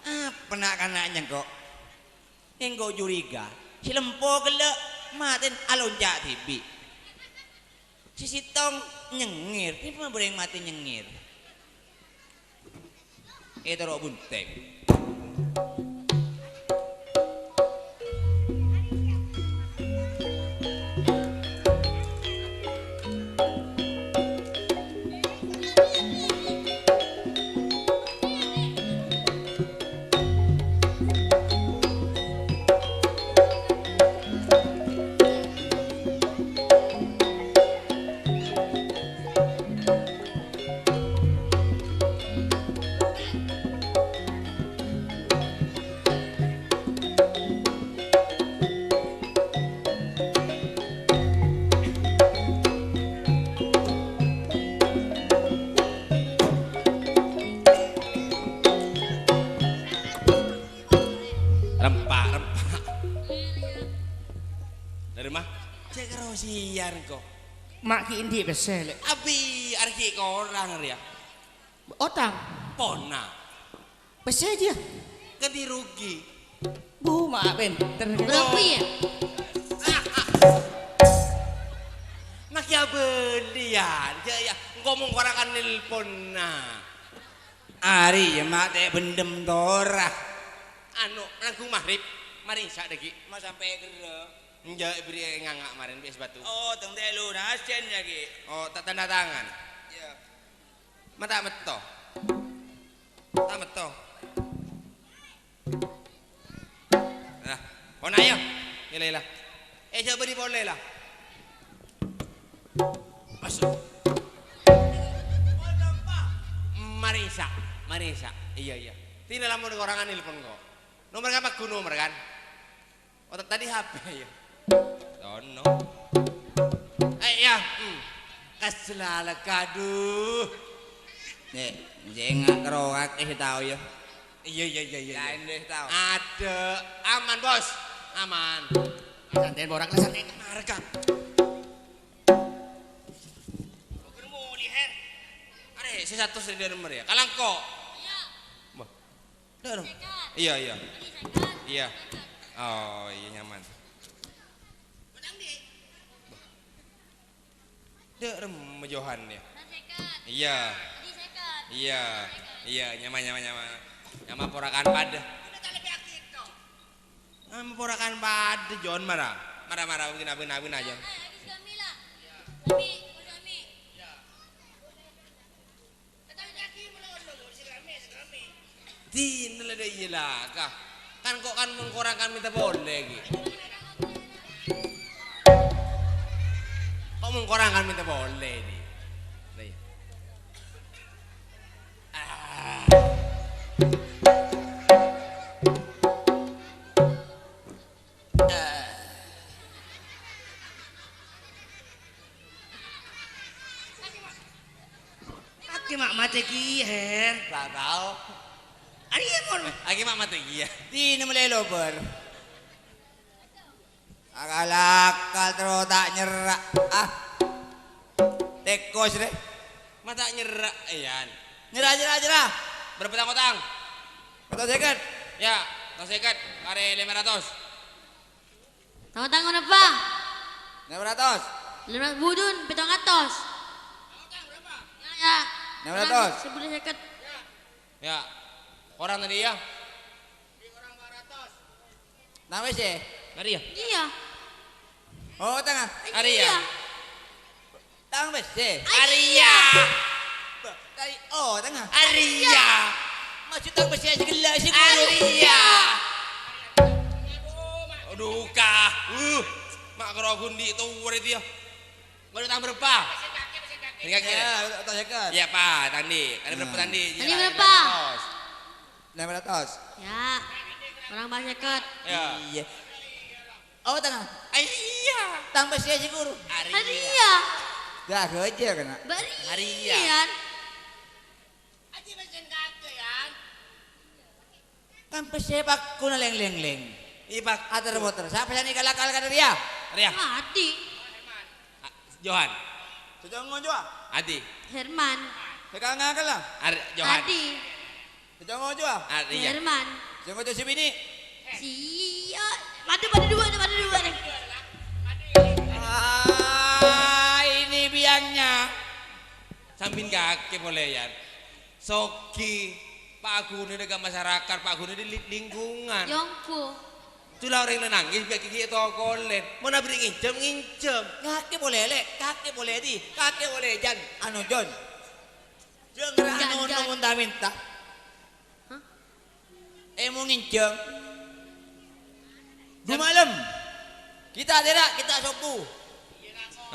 Apa nak kanaknya kok? Engkau curiga, si lempo gelak maten alon jak tibi. Si sitong nyengir, ini pun boleh mati nyengir. Itu rok buntek. Sian kok. Mak ki indi besel. Abi arki kau orang ya. Otang. Pona. Besel dia. Kan dirugi. Bu mak ben. Berapa ya? Nak ya belian. Ya ngomong orang kan nelpon nah. Ari ya mak teh bendem torah. Anu nanggung maghrib. Mari sak deki. Mau sampai gerek. Enggak beri ngangak kemarin bias batu. Oh, teng teh lunasen ya ki. Oh, tak tanda tangan. Ya. Mata meto. Tak meto. Nah, pon ayo. Ilah. Coba di boleh lah. Masuk. Marisa. Iya. Tidak lama orang nelpon kok. Nomor apa ku nomor kan? Oh, tadi HP ya. Tono. Ya. Kaselala kadu. Nek, jengak keroak tahu ya. Iya. Lain deh tahu. Ada. Aman, Bos. Aman. Santai borak santai. Marga. si satu sedih nomor ya. Kalang kok. Bah. Dah. Iya, iya. Iya. Oh, iya nyaman. Dek rem Johan ya. Iya. Iya. Iya, nyaman. Nyaman porakan pada. Porakan pada John marah mungkin abin aja. Di nela deh iyalah kah. Kan kok kan mengkorangkan minta boleh gitu. Kok mengkorangkan minta boleh di. Aki mak mate ki her. Tak tahu. Ari mon. Lagi mak mati iya. Di nama lelober. Akal terus tak nyerak. Ah. Tekos deh. Mata nyerak iyan. Nyerah. Berapa tang? Betul second. Ya, tang seket kare 500. Tanggung apa? 500. 500 budun, 700. Ya. 600. Sebulan seket. Ya. Orang tadi ya. Nama sih. Mari ya. Iya. Oh tengah. Ari ya. Tang besi. Aria. Tadi oh tengah. Aria. Maksud tang besi aja gila sih. Aria. Aduh kah. Mak kerogun di itu udah dia. Baru tang berapa? Enggak kira. Ya, betul second. Ya Pak, tadi. Ada berapa tadi? Tadi berapa? 500. Ya. Orang banyak seket. Ya. Iya. Oh tengah. Aria. Tang besi aja guru. Haria. Gak kerja kena. Barian. Aji mesin kake yan. Kan besi pak kuna leng. Iya Pak. Atar motor. Siapa yang kalakal kan dia? Aria. Adi. Johan. Sejongo jua. Adi. Herman. Sekarang ngakal lah. Johan. Adi. Sejongo jua. Aria. Herman. Sejongo jua si bini. Pada dua nih. Ini biangnya. Samping kaki boleh ya. Soki. Pak Guni dengan masyarakat, Pak Guni di lingkungan. Yongku. Itulah orang yang nangis, biar kiki itu kolen. Mau nabrik ngincem. Kaki boleh lek, kaki boleh di, kaki boleh jan. Anu John. Jangan anu Jan. minta. Hah? Mau ngincem. 2 malam. Kita sopu.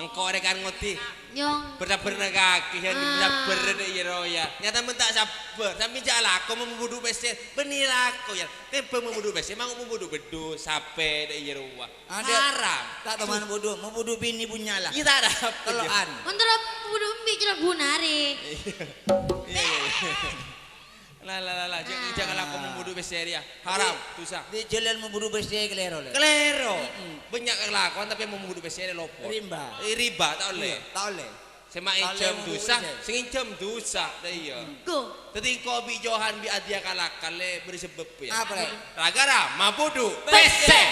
Engkau rekan ngoti. Yong. Benar-benar kaki yang benar-benar iya roya. Nyata mentak sabar. Sampai jalan aku membunuh besi. Benila aku ya. Tempe membunuh besi. Mau membunuh bedu sampai iya roya. Haram. Tak teman bodoh, mau bodoh bini punya lah. Kita ada. Teloan. Untuk budu mikir gunare. Lah. Jangan aku membunuh besi dia. Haram. Dosa. Di jalan mau bodoh besi kelero le. Kelero. Banyak kelakuan tapi membunuh besi dia lopo. Rimba. Riba tak oleh. Tak oleh. Sema incem dosa, sing incem dosa dah iya. Go. Tadi kau bi Johan bi adia kalakal le beri sebab ya. Apa le? Ragara mabudu. Bese.